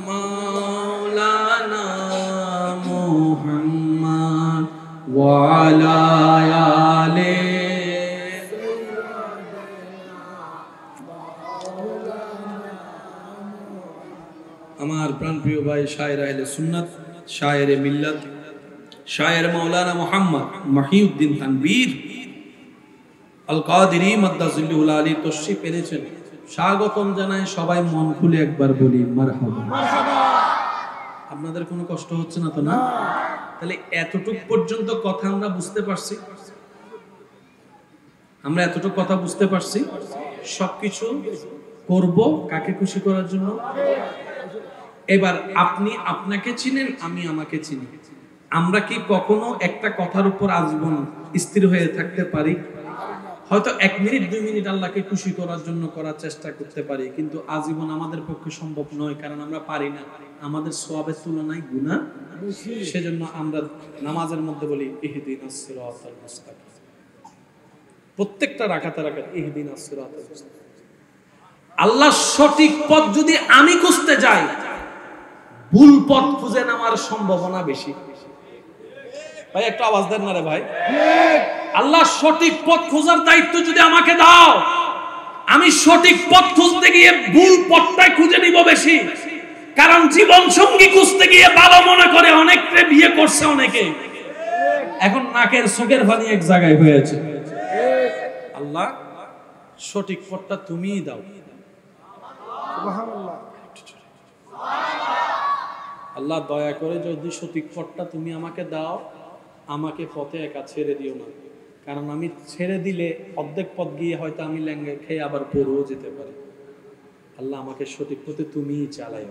মাওলানা মুহাম্মদ ওয়া আলা আলি আমার প্রাণপ্রিয় ভাই শায়ের আহলে সুন্নাত, শায়েরে মিল্লাত, শায়ের মাওলানা মুহাম্মদ মহিউদ্দিন তানভীর আল কাদেরী মাদাজিলুল আলী তশরিফ এনেছেন। স্বাগতম জানাই, সবাই মন খুলে একবার বলি মারহাবা। আপনাদের কোনো কষ্ট হচ্ছে না তো? না? তাহলে এতটুক পর্যন্ত কথা আমরা বুঝতে পারছি, আমরা এতটুকু কথা বুঝতে পারছি। সবকিছু করব কাকে খুশি করার জন্য। এবার আপনি আপনাকে চিনেন, আমি আমাকে চিনি। আমরা কি কখনো একটা কথার উপর আজীবন স্থির হয়ে থাকতে পারি? হয়তো 1 মিনিট 2 মিনিট আল্লাহকে খুশি করার জন্য করার চেষ্টা করতে পারি, কিন্তু আজীবন আমাদের পক্ষে সম্ভব নয়, কারণ আমরা পারি না। আমাদের সওয়াবের তুলনায় গুনাহ বেশি। সেজন্য আমরা নামাজের মধ্যে বলি ইহদিনাস সিরাতাল মুস্তাকিম, প্রত্যেকটা রাকাতে রাকাতে ইহদিনাস সিরাতাল মুস্তাকিম। আল্লাহ সঠিক পথ যদি আমি খুঁজতে যাই, ভুল পথ খুঁজে নেওয়ার সম্ভাবনা বেশি। ভাই একটু আওয়াজ দেন না রে ভাই। আল্লাহ সঠিক পথ খোঁজার দায়িত্ব যদি আমাকে দাও, আমি সঠিক পথ খুঁজতে গিয়ে ভুল পথটাই খুঁজে নিব বেশি। কারণ জীবন সঙ্গী খুঁজতে গিয়ে ভালো মনে করে অনেককে বিয়ে করছে অনেকে, এখন নাকের চোখের পানি এক জায়গায় হয়েছে। আল্লাহ সঠিক পথটা তুমিই দাও। আল্লাহ দয়া করে যদি সঠিক পথটা তুমি আমাকে দাও, আমাকে পথে একা ছেড়ে দিও না। কারণ আমি ছেড়ে দিলে অর্ধেক পথ গিয়ে হয়তো আমি ল্যাঙ্গা খেয়ে আবার পড়েও যেতে পারি। আল্লাহ আমাকে সঠিক পথে তুমিই চালাও।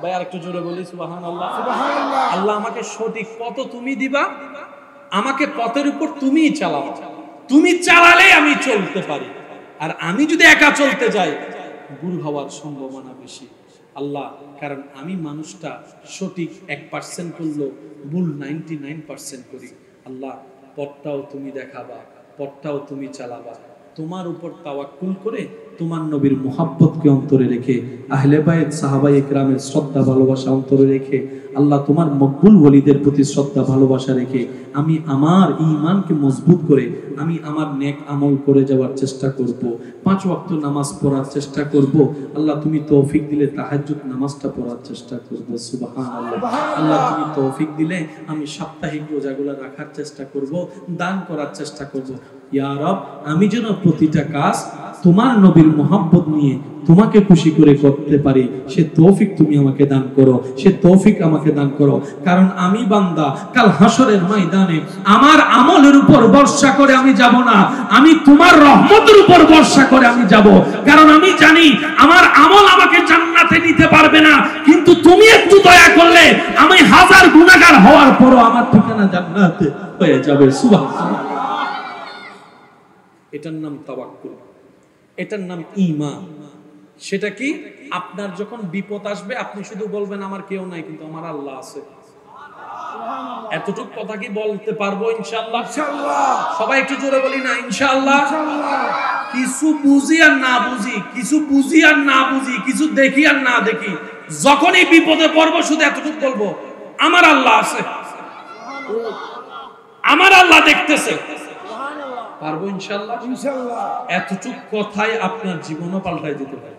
ভাই আর একটু জোরে বলি সুবহানাল্লাহ। আল্লাহ আমাকে সঠিক পথ তুমি দিবা, আমাকে পথের উপর তুমিই চালাও। তুমি চালালে আমি চলতে পারি, আর আমি যদি একা চলতে যাই ভুল হওয়ার সম্ভাবনা বেশি। আল্লাহ, কারণ আমি মানুষটা সঠিক 1% করলো, ভুল 99% করি। আল্লাহ পথটাও তুমি দেখাবা, পথটাও তুমি চালাবা। তোমার উপর তাওয়াক্কুল করে, তোমার নবীর মুহাব্বতকে অন্তরে রেখে, আহলে বাইত সাহাবায়ে কেরামের শ্রদ্ধা ভালোবাসা অন্তরে রেখে, আল্লাহ তোমার মকবুল ওলিদের প্রতি শ্রদ্ধা ভালোবাসা রেখে আমি আমার ঈমানকে মজবুত করে আমি আমার নেক আমল করে যাওয়ার চেষ্টা করব। 5 ওয়াক্ত নামাজ পড়ার চেষ্টা করব। আল্লাহ তুমি তৌফিক দিলে তাহাজ্জুদ নামাজটা পড়ার চেষ্টা করব। সুবহানাল্লাহ। আল্লাহ তুমি তৌফিক দিলে আমি সাপ্তাহিক রোজাগুলো রাখার চেষ্টা করব, দান করার চেষ্টা করব। ইয়া রব, আমি যেন প্রতিটা কাজ তোমার নবীর মুহাব্বত নিয়ে তোমাকে খুশি করে করতে পারি, সে তৌফিক তুমি আমাকে দান করো, সে তৌফিক আমাকে দান করো। কারণ আমি বান্দা, কাল হাসরের ময়দানে আমার আমলের উপর ভরসা করে আমি যাব না, আমি তোমার রহমতের উপর ভরসা করে আমি যাব। কারণ আমি জানি আমার আমল আমাকে জান্নাতে নিতে পারবে না, কিন্তু তুমি একটু দয়া করলে আমি 1000 গুনাহগার হওয়ার পরও আমার ঠিকানা জান্নাতে হয়ে যাবে। সুবহানাল্লাহ। এটার নাম তাওয়াক্কুল, এটার নাম ঈমান। সেটা কি? আপনার যখন বিপদ আসবে আপনি শুধু বলবেন আমার কেউ নাই, কিন্তু আমার আল্লাহ আছে। এতটুকু কথা কি বলতে পারবো ইনশাআল্লাহ? সবাই একটু জোরে বলি না ইনশাআল্লাহ। কিছু বুঝি আর না বুঝি, কিছু বুঝি আর না বুঝি, কিছু দেখি আর না দেখি, যখনই বিপদে পড়বো শুধু এতটুকু বলবো আমার আল্লাহ আছে, আমার আল্লাহ দেখতেছে। পারবো ইনশাআল্লাহ? এতটুকু কথাই আপনার জীবনও পাল্টাই দিতে পারে।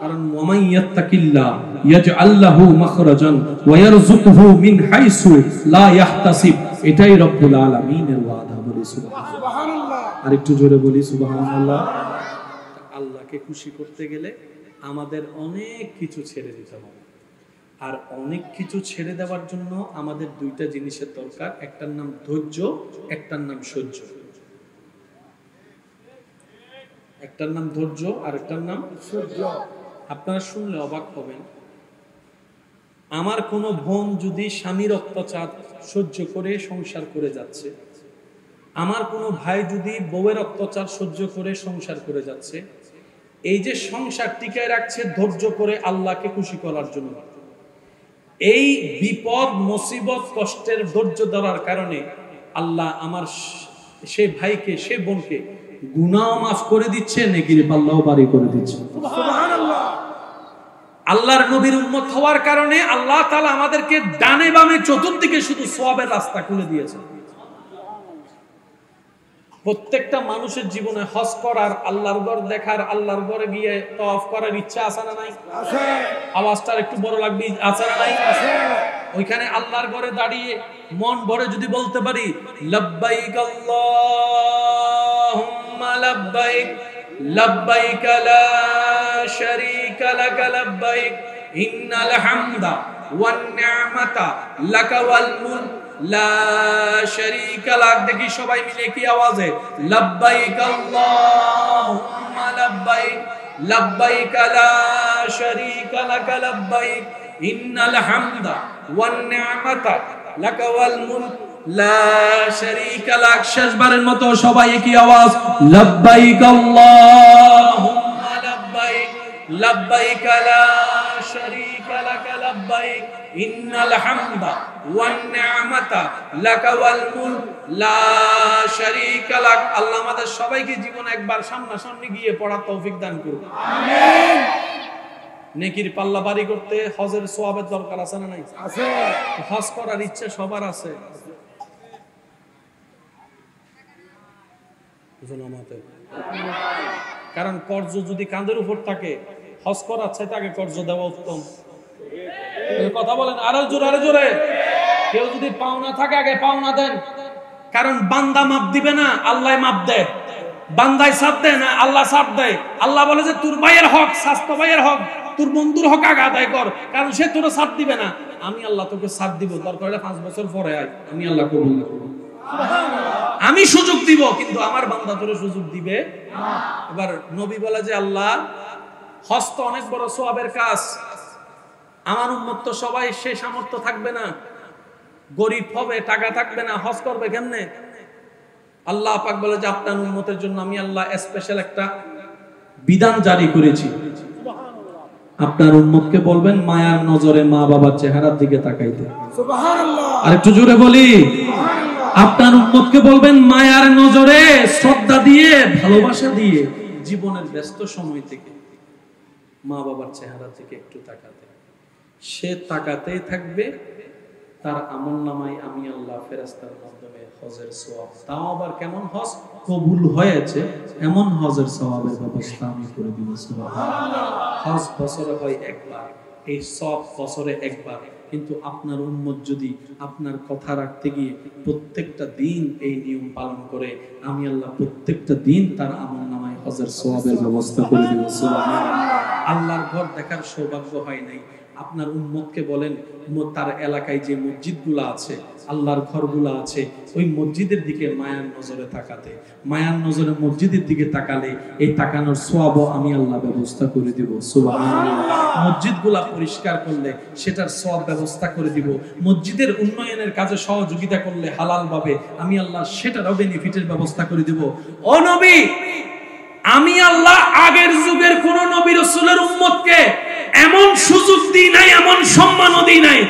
কারণ ওয়ামান ইয়াত্তাকিল্লাহ ইয়াজআল লাহু মাখরাজান ওয়া ইয়ারযুকহু মিন হাইসু লা ইয়াহতাসিব। এটাই রব্বুল আলামিনের ওয়াদা। বলি সুবহানাল্লাহ। আর একটু জোরে বলি সুবহানাল্লাহ। আল্লাহকে খুশি করতে গেলে আমাদের অনেক কিছু ছেড়ে দিতে হবে, আর অনেক কিছু ছেড়ে দেওয়ার জন্য আমাদের 2টা জিনিসের দরকার। একটার নাম ধৈর্য, একটার নাম সহ্য। একটার নাম ধৈর্য আর একটার নাম সহ্য। আপনারা শুনলে অবাক হবেন, আমার কোনো বোন যদি স্বামীর অত্যাচার সহ্য করে সংসার করে যাচ্ছে, আমার কোনো ভাই যদি বউয়ের অত্যাচার সহ্য করে সংসার করে যাচ্ছে, এই যে সংসার টিকায় রাখছে ধৈর্য করে আল্লাহকে খুশি করার জন্য, এই বিপদ মুসিবত কষ্টের ধৈর্য ধরার কারণে আল্লাহ আমার সেই ভাইকে, সেই বোনকে গুনাহ মাফ করে দিচ্ছে, নেকির পাল্লাও ভারী করে দিচ্ছে। সুবহানাল্লাহ। আল্লাহর নবীর উম্মত হওয়ার কারণে আল্লাহ তাআলা আমাদেরকে ডানে বামে চতুর্দিকে শুধু সওয়াবের রাস্তা খুলে দিয়েছে। প্রত্যেকটা মানুষের জীবনে হজ করার, আল্লাহর ঘর দেখার, আল্লাহর ঘরে গিয়ে তাওয়াফ করার ইচ্ছা আছে না নাই? আছে। আওয়াজটা একটু বড় লাগবে, আছে না নাই? আছে। ওইখানে আল্লাহর ঘরে দাঁড়িয়ে মন ভরে যদি বলতে পারি লাব্বাইক আল্লাহুম্মা লাব্বাইক লাব্বাইক লা শারীকা লাক লাব্বাইক ইন্নাল হামদা ওয়ান নি'মাতা লাকা ওয়াল মুলক লা শারীকা লাক। দেখি সবাই মিলে কি আওয়াজে লাব্বাইক আল্লাহুম্মা লাব্বাইক লাব্বাইক লা শারীকা লাক লাব্বাইক ইন্নাল হামদা ওয়ান নি'মাতা লাকা ওয়াল মুলক লা শারীকা লাক। শেষবারের মতো সবাই কি আওয়াজ লাব্বাইক আল্লাহুম্মা লাব্বাইক লাব্বাইক লা শারীকা লাক লাব্বাইক ইন্নাল হামদা ওয়ান নি'মাতা লাকা ওয়াল মুলক লা শারীকা লাক। আল্লাহ আমাদের সবাইকে জীবনে একবার সামনাসামনি গিয়ে পড়ার তৌফিক দান করুন, আমিন। নেকির পাল্লা ভারী করতে হজের সওয়াবের দরকার আছে না নাই? আছে। হজ করার ইচ্ছা সবার আছে, কারণ কর্জ যদি কাঁধের উপর থাকে হজ করার চাইতে আগে কর্জ দেওয়া উত্তম। কথা বলেন আরো জোরে, আরো জোরে। কেউ যদি পাওনা থাকে আগে পাওনা দেন, কারণ বান্দা মাপ দিবে না, আল্লাহ মাপ দেয়। বান্দায় সাথ দেয় না, আল্লাহ সাথ দেয়। আল্লাহ বলে যে তোর ভাইয়ের হক, স্বাস্থ্য ভাইয়ের হক, তোর বন্ধুর হক আগে আদায় কর, কারণ সে তোর সাথ দিবে না। আমি আল্লাহ তোকে সাথ দিব, দরকার হলে 5 বছর পরে আয়, আমি আল্লাহ কবুল করব। আমি সুযোগ দিব, কিন্তু আমার বান্দা তোরে সুযোগ দিবে না। এবার নবী বলে যে আল্লাহ হজ তো অনেক বড় সওয়াবের কাজ, আমার উম্মত তো সবাই সে সামর্থ্য থাকবে না, গরিব হবে, টাকা থাকবে না, হজ করবে কেমনে? আল্লাহ পাক বলে যে আপনার উম্মতের জন্য আমি আল্লাহ স্পেশাল একটা বিধান জারি করেছি। আপনার উম্মতকে বলবেন মায়ার নজরে মা বাবার চেহারার দিকে তাকাইতে। সুবহানাল্লাহ। আরেকটু জোরে বলি, আপনার উম্মতকে বলবেন মায়ার নজরে শ্রদ্ধা দিয়ে, ভালোবাসা দিয়ে জীবনের ব্যস্ত সময় থেকে মা বাবার চেহারা থেকে একটু তাকাতে। সে তাকাতেই থাকবে, তার আমলনামায় আমি আল্লাহ ফেরেশতার মাধ্যমে হজের সওয়াব, তাও আবার কেমন হজ কবুল হয়েছে এমন হজের সওয়াবের ব্যবস্থা আমি করে দিব। সুবহানাল্লাহ। হজ বছরে হয় একবার, এই সব বছরে একবার, কিন্তু আপনার উম্মত যদি আপনার কথা রাখতে গিয়ে প্রত্যেকটা দিন এই নিয়ম পালন করে, আমি আল্লাহ প্রত্যেকটা দিন তার আমলনামায় হজের সওয়াবের ব্যবস্থা করে দিব। সুবহানাল্লাহ। আল্লাহর ঘর দেখার সৌভাগ্য হয় নাই, আপনার উম্মতকে বলেন তার এলাকায় যে মসজিদগুলো আছে, আল্লাহর ঘরগুলো আছে, ওই মসজিদের দিকে মায়ার নজরে তাকাতে। মায়ার নজরে মসজিদের দিকে তাকালে এই তাকানোর সওয়াবও আমি আল্লাহ ব্যবস্থা করে দিব। সুবহানাল্লাহ। মসজিদগুলা পরিষ্কার করলে সেটার সওয়াব ব্যবস্থা করে দিব। মসজিদের উন্নয়নের কাজে সহযোগিতা করলে হালাল ভাবে আমি আল্লাহ সেটারও বেনিফিটের ব্যবস্থা করে দিব। ও নবী, আমি আল্লাহ আগের যুগের কোন নবী রাসূলের উম্মতকে এমন সুযোগ দিই নাই, এমন সম্মানও দিই নাই।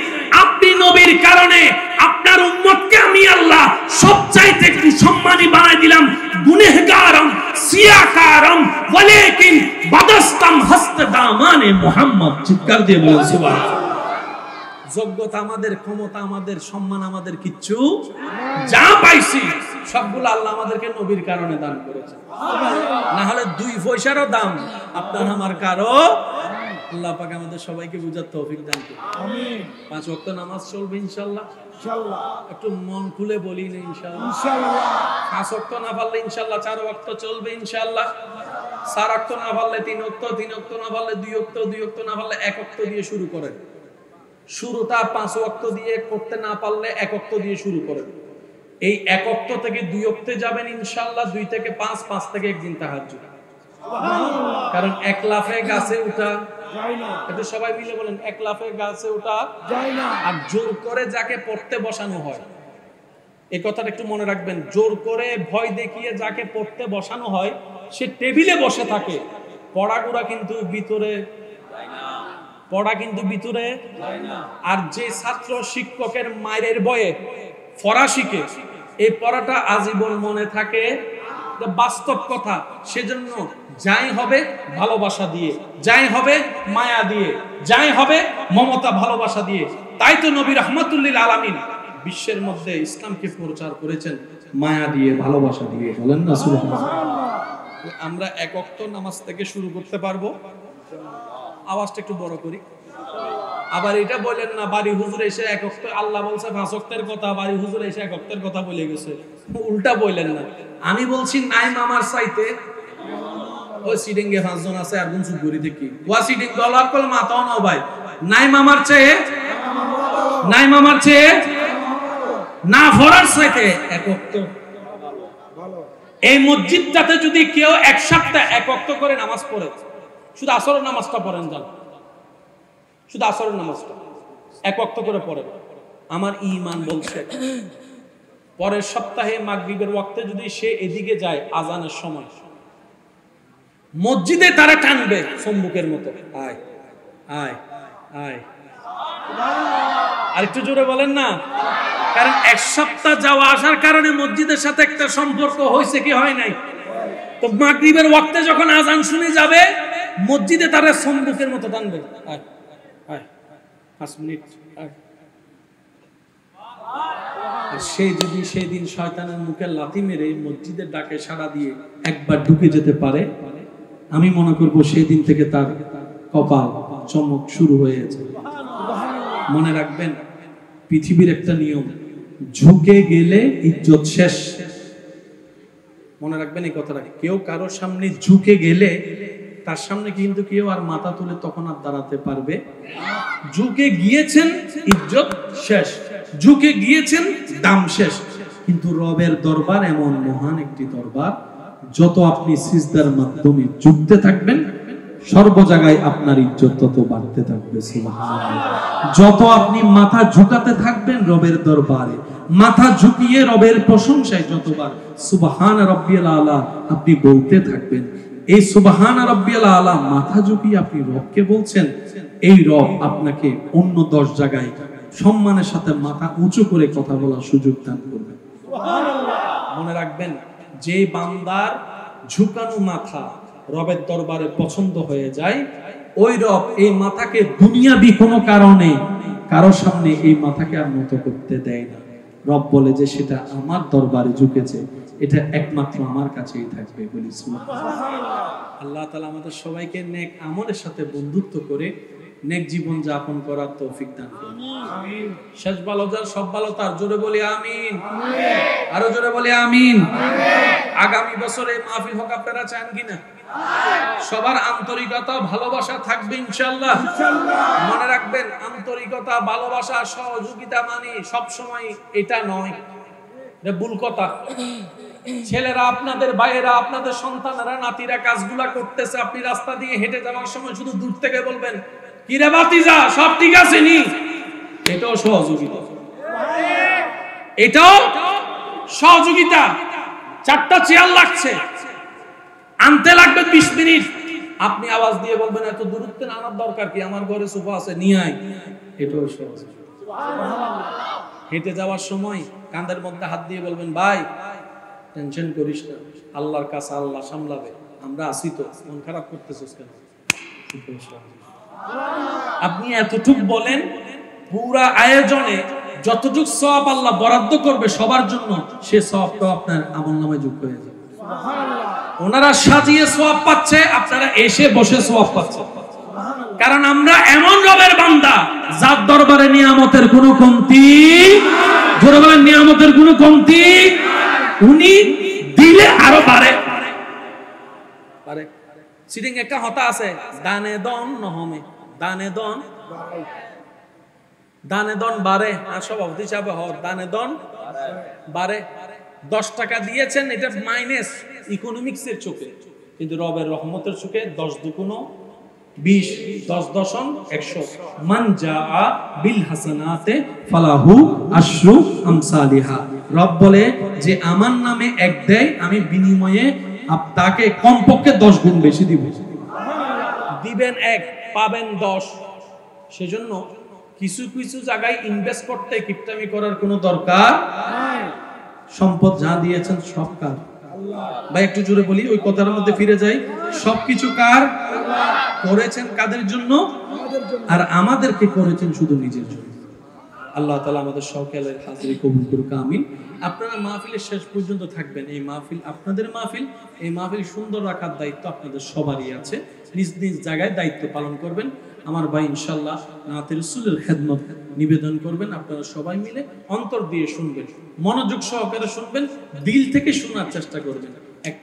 আপনি নবীর কারণে আপনার উম্মতকে আমি আল্লাহ সবচাইতে একটু সম্মানী বানাই দিলাম। গুনাহগারম সিয়াকারম ওয়ালাকিন বাদাস্তাম হস্ত দামানে মুহাম্মদ। চিৎকার দিয়ে বলেন সুবহানাল্লাহ। যোগ্যতা আমাদের, ক্ষমতা আমাদের, সম্মান আমাদের কিচ্ছু, যা পাইছি সবগুলো আল্লাহ আমাদেরকে নবীর কারণে দান করেছে। না হলে 2 পয়সারও দাম আপনার আমার কারো। আল্লাহ পাক আমাদের সবাইকে বুঝার তৌফিক দান করুন, আমিন। 5 ওয়াক্ত নামাজ চলবে ইনশাআল্লাহ, ইনশাআল্লাহ। একটু মন খুলে বলি না ইনশাআল্লাহ, ইনশাআল্লাহ। 5 ওয়াক্ত না পারলে ইনশাআল্লাহ 4 ওয়াক্ত চলবে ইনশাআল্লাহ। 4 ওয়াক্ত না পারলে 3 ওয়াক্ত, 3 ওয়াক্ত না পারলে 2 ওয়াক্ত, 2 ওয়াক্ত না পারলে 1 ওয়াক্ত দিয়ে শুরু করেন। শুরুটা 5 ওয়াক্ত দিয়ে করতে না পারলে 1 ওয়াক্ত দিয়ে শুরু করেন। এই 1 ওয়াক্ত থেকে 2 ওয়াক্তে যাবেন ইনশাআল্লাহ, 2 থেকে 5, 5 থেকে একদিন তাহাজ্জুদ। সুবহানাল্লাহ। কারণ 1 লাফে গাছে উঠা যায় না। এটা সবাই মিলে বলেন, 1 লাফে গাছে উঠা যায় না। আর জোর করে যাকে পড়তে বসানো হয়, এই কথাটা একটু মনে রাখবেন, জোর করে ভয় দেখিয়ে যাকে পড়তে বসানো হয় সে টেবিলে বসে থাকে, পড়াগুড়া কিন্তু ভিতরে যায় না, পড়া কিন্তু ভিতরে যায় না। আর যে ছাত্র শিক্ষকের মায়ের ভয়ে পড়া শিখে, এই পড়াটা আজীবন মনে থাকে, বাস্তব কথা। সেজন্য যাই হবে ভালোবাসা দিয়ে, যাই হবে মায়া দিয়ে, যাই হবে মমতা ভালোবাসা দিয়ে। তাই তো নবী রাহমাতুল্লিল আলামিন বিশ্বের মধ্যে ইসলামকে প্রচার করেছেন মায়া দিয়ে, ভালোবাসা দিয়ে। বলেন না সুবহানাল্লাহ। আমরা 1 ওয়াক্ত নামাজ থেকে শুরু করতে পারবো। আওয়াজটা একটু বড় করি। আবার এটা বলেন না বাড়ি হুজুর এসে 1 ওয়াক্ত, আল্লাহ বলছে 5 ওয়াক্তের কথা, বাড়ি হুজুর এসে 1 ওয়াক্তের কথা বলে গেছে। উল্টা বলেন না। আমি বলছি নাই মামার চাইতে ওই সিডিংয়ে 5 জন আছে, আর কোন সুগুরি দেখি ওয়া সিডিং দলাক কল মাথাও নাও ভাই। নাই মামার চেয়ে, নাই মামার চেয়ে না ফরার চাইতে 1 ওয়াক্ত ভালো। এই মসজিদটাতে যদি কেউ 1 সপ্তাহ 1 ওয়াক্ত করে নামাজ পড়ে, শুধু আসরের নামাজটা পড়েন, যান শুধু আসরের নামাজটা 1 ওয়াক্ত করে পড়েন, আমার ঈমান বলছে পরের সপ্তাহে মাগরিবের ওয়াক্তে যদি সে এদিকে যায়, আজানের সময় মসজিদে তারা টানবে সম্মুখের মতো, আয় আয় আয়। আর একটু জোরে বলেন না। কারণ এক সপ্তাহ যাওয়া আসার কারণে মসজিদের সাথে একটা সম্পর্ক হয়েছে কি হয় নাই? তো মাগরিবের ওয়াক্তে যখন আজান শুনে যাবে মসজিদে তারা সম্মুখের মতো টানবে, আয় আয় 5 মিনিট আয়। আর সে যদি সেই দিন শয়তানের মুখে লাথি মেরে মসজিদের ডাকে সাড়া দিয়ে একবার ঢুকে যেতে পারে, আমি মনে করব সেই দিন থেকে তার কপাল চমক শুরু হয়েছে। মনে রাখবেন পৃথিবীর একটা নিয়ম, ঝুঁকে গেলে ইজ্জত শেষ। মনে রাখবেন এই কথাটা, কেউ কারোর সামনে ঝুঁকে গেলে তার সামনে কিন্তু কেউ আর মাথা তুলে তখন আর দাঁড়াতে পারবে। ঝুঁকে গিয়েছেন ইজ্জত শেষ, ঝুঁকে গিয়েছেন দাম শেষ। কিন্তু রবের দরবার এমন মহান একটি দরবার, যত আপনি সিজদার মাধ্যমে ঝুঁকতে থাকবেন সর্ব জায়গায় আপনার ইজ্জত তত বাড়তে থাকবে। সুবহানাল্লাহ। যত আপনি মাথা ঝুঁকাতে থাকবেন রবের দরবারে, মাথা ঝুঁকিয়ে রবের প্রশংসায় যতবার সুবহান রাব্বিয়াল আলা আপনি বলতে থাকবেন, এই সুবহান রাব্বিয়াল আলা মাথা ঝুঁকিয়ে আপনি রবকে বলছেন, এই রব আপনাকে অন্য 10 জায়গায় সম্মানের সাথে মাথা উঁচু করে কথা বলার সুযোগ দান করবেন। মনে রাখবেন যে বান্দার ঝুঁকানো মাথা রবের দরবারে পছন্দ হয়ে যায়, ওই রব এই মাথাকে দুনিয়াবি কোনো কারণে কারো সামনে এই মাথাকে আর নত করতে দেয় না। রব বলে যে সেটা আমার দরবারে ঝুঁকেছে, এটা একমাত্র আমার কাছেই থাকবে। বলি সুবহানাল্লাহ। আল্লাহ তাআলা আমাদের সবাইকে নেক আমলের সাথে বন্ধুত্ব করে নেক জীবন যাপন করার তৌফিক দান করুন। আমিন। শেষ ভালো যার সব ভালো তার, জোরে বলি আমিন। আমিন। আরো জোরে বলি আমিন। আমিন। আগামী বছরে মাহফিল হোক আপনারা চান কিনা? সবার আন্তরিকতা ভালোবাসা থাকবে ইনশাআল্লাহ। মনে রাখবেন আন্তরিকতা ভালোবাসা সহযোগিতা মানে সব সময় এটা নয়, এটা ভুল কথা। ছেলেরা আপনাদের, ভাইয়েরা আপনাদের, সন্তানেরা নাতিরা কাজগুলা করতেছে, আপনি রাস্তা দিয়ে হেঁটে যাওয়ার সময় শুধু দূর থেকে বলবেন কি রে ভাতিজা সব ঠিক আছে নি, এটাও সহযোগিতা। এটাও সহযোগিতা। 4টা চেয়ার লাগছে, আনতে লাগবে 20 মিনিট, আপনি আওয়াজ দিয়ে বলবেন এত দূরত্বে আনার দরকার কি, আমার ঘরে সোফা আছে নিয়ে আয়, এটাও সহযোগিতা। হেঁটে যাওয়ার সময় কাঁধের মধ্যে হাত দিয়ে বলবেন ভাই টেনশন করিস না, আল্লাহর কাছে আল্লাহ সামলাবে, আমরা আছি তো, মন খারাপ করতেছিস কেন? আপনি এতটুক বলেন, পুরা আয়োজনে যতটুক সওয়াব আল্লাহ বরাদ্দ করবে সবার জন্য, সে সওয়াবটা আপনার আমলনামায় যোগ হয়ে যাবে। ওনারা সাজিয়ে সওয়াব পাচ্ছে, আপনারা এসে বসে সওয়াব পাচ্ছেন। কারণ আমরা এমন রবের বান্দা যার দরবারে নিয়ামতের কোনো কমতি, জোরে বলেন নিয়ামতের কোনো কমতি, উনি দিলে আরো বাড়ে। সিটিং একটা হতা আছে, দানে দন নহমে, দানে দন বাড়ে। আর সভাপতি হিসাবে দানে দন বাড়ে। 10 টাকা দিয়েছেন, এটা মাইনাস ইকোনমিক্সের চোখে, কিন্তু রবের রহমতের চোখে 10 দুগুণ 20, 10 দশম 100। মান জাআ বিল হাসানাতে ফালাহু আশরু আমসালিহা। রব বলে যে আমার নামে 1 দেয়, আমি বিনিময়ে তাকে কমপক্ষে 10 গুণ বেশি দিব। দিবেন 1 পাবেন 10। সেজন্য কিছু কিছু জায়গায় ইনভেস্ট করতে কিপটামি করার কোনো দরকার নাই। সম্পদ যা দিয়েছেন সব কার? ভাই একটু জোরে বলি, ওই কথার মধ্যে ফিরে যাই, সবকিছু কার? করেছেন কাদের জন্য? আর আমাদেরকে করেছেন শুধু নিজের জন্য। আল্লাহ তাআলা আমাদের সকলের হাজিরি কবুল করুক, আমিন। আপনারা মাহফিলের শেষ পর্যন্ত থাকবেন। এই মাহফিল আপনাদের মাহফিল, এই মাহফিল সুন্দর রাখার দায়িত্ব আপনাদের সবারই আছে। নিজ নিজ জায়গায় দায়িত্ব পালন করবেন। আমার ভাই ইনশাআল্লাহ নাতে রাসূলের খেদমত নিবেদন করবেন। আপনারা সবাই মিলে অন্তর দিয়ে শুনবেন, মনোযোগ সহকারে শুনবেন, দিল থেকে শোনার চেষ্টা করবেন।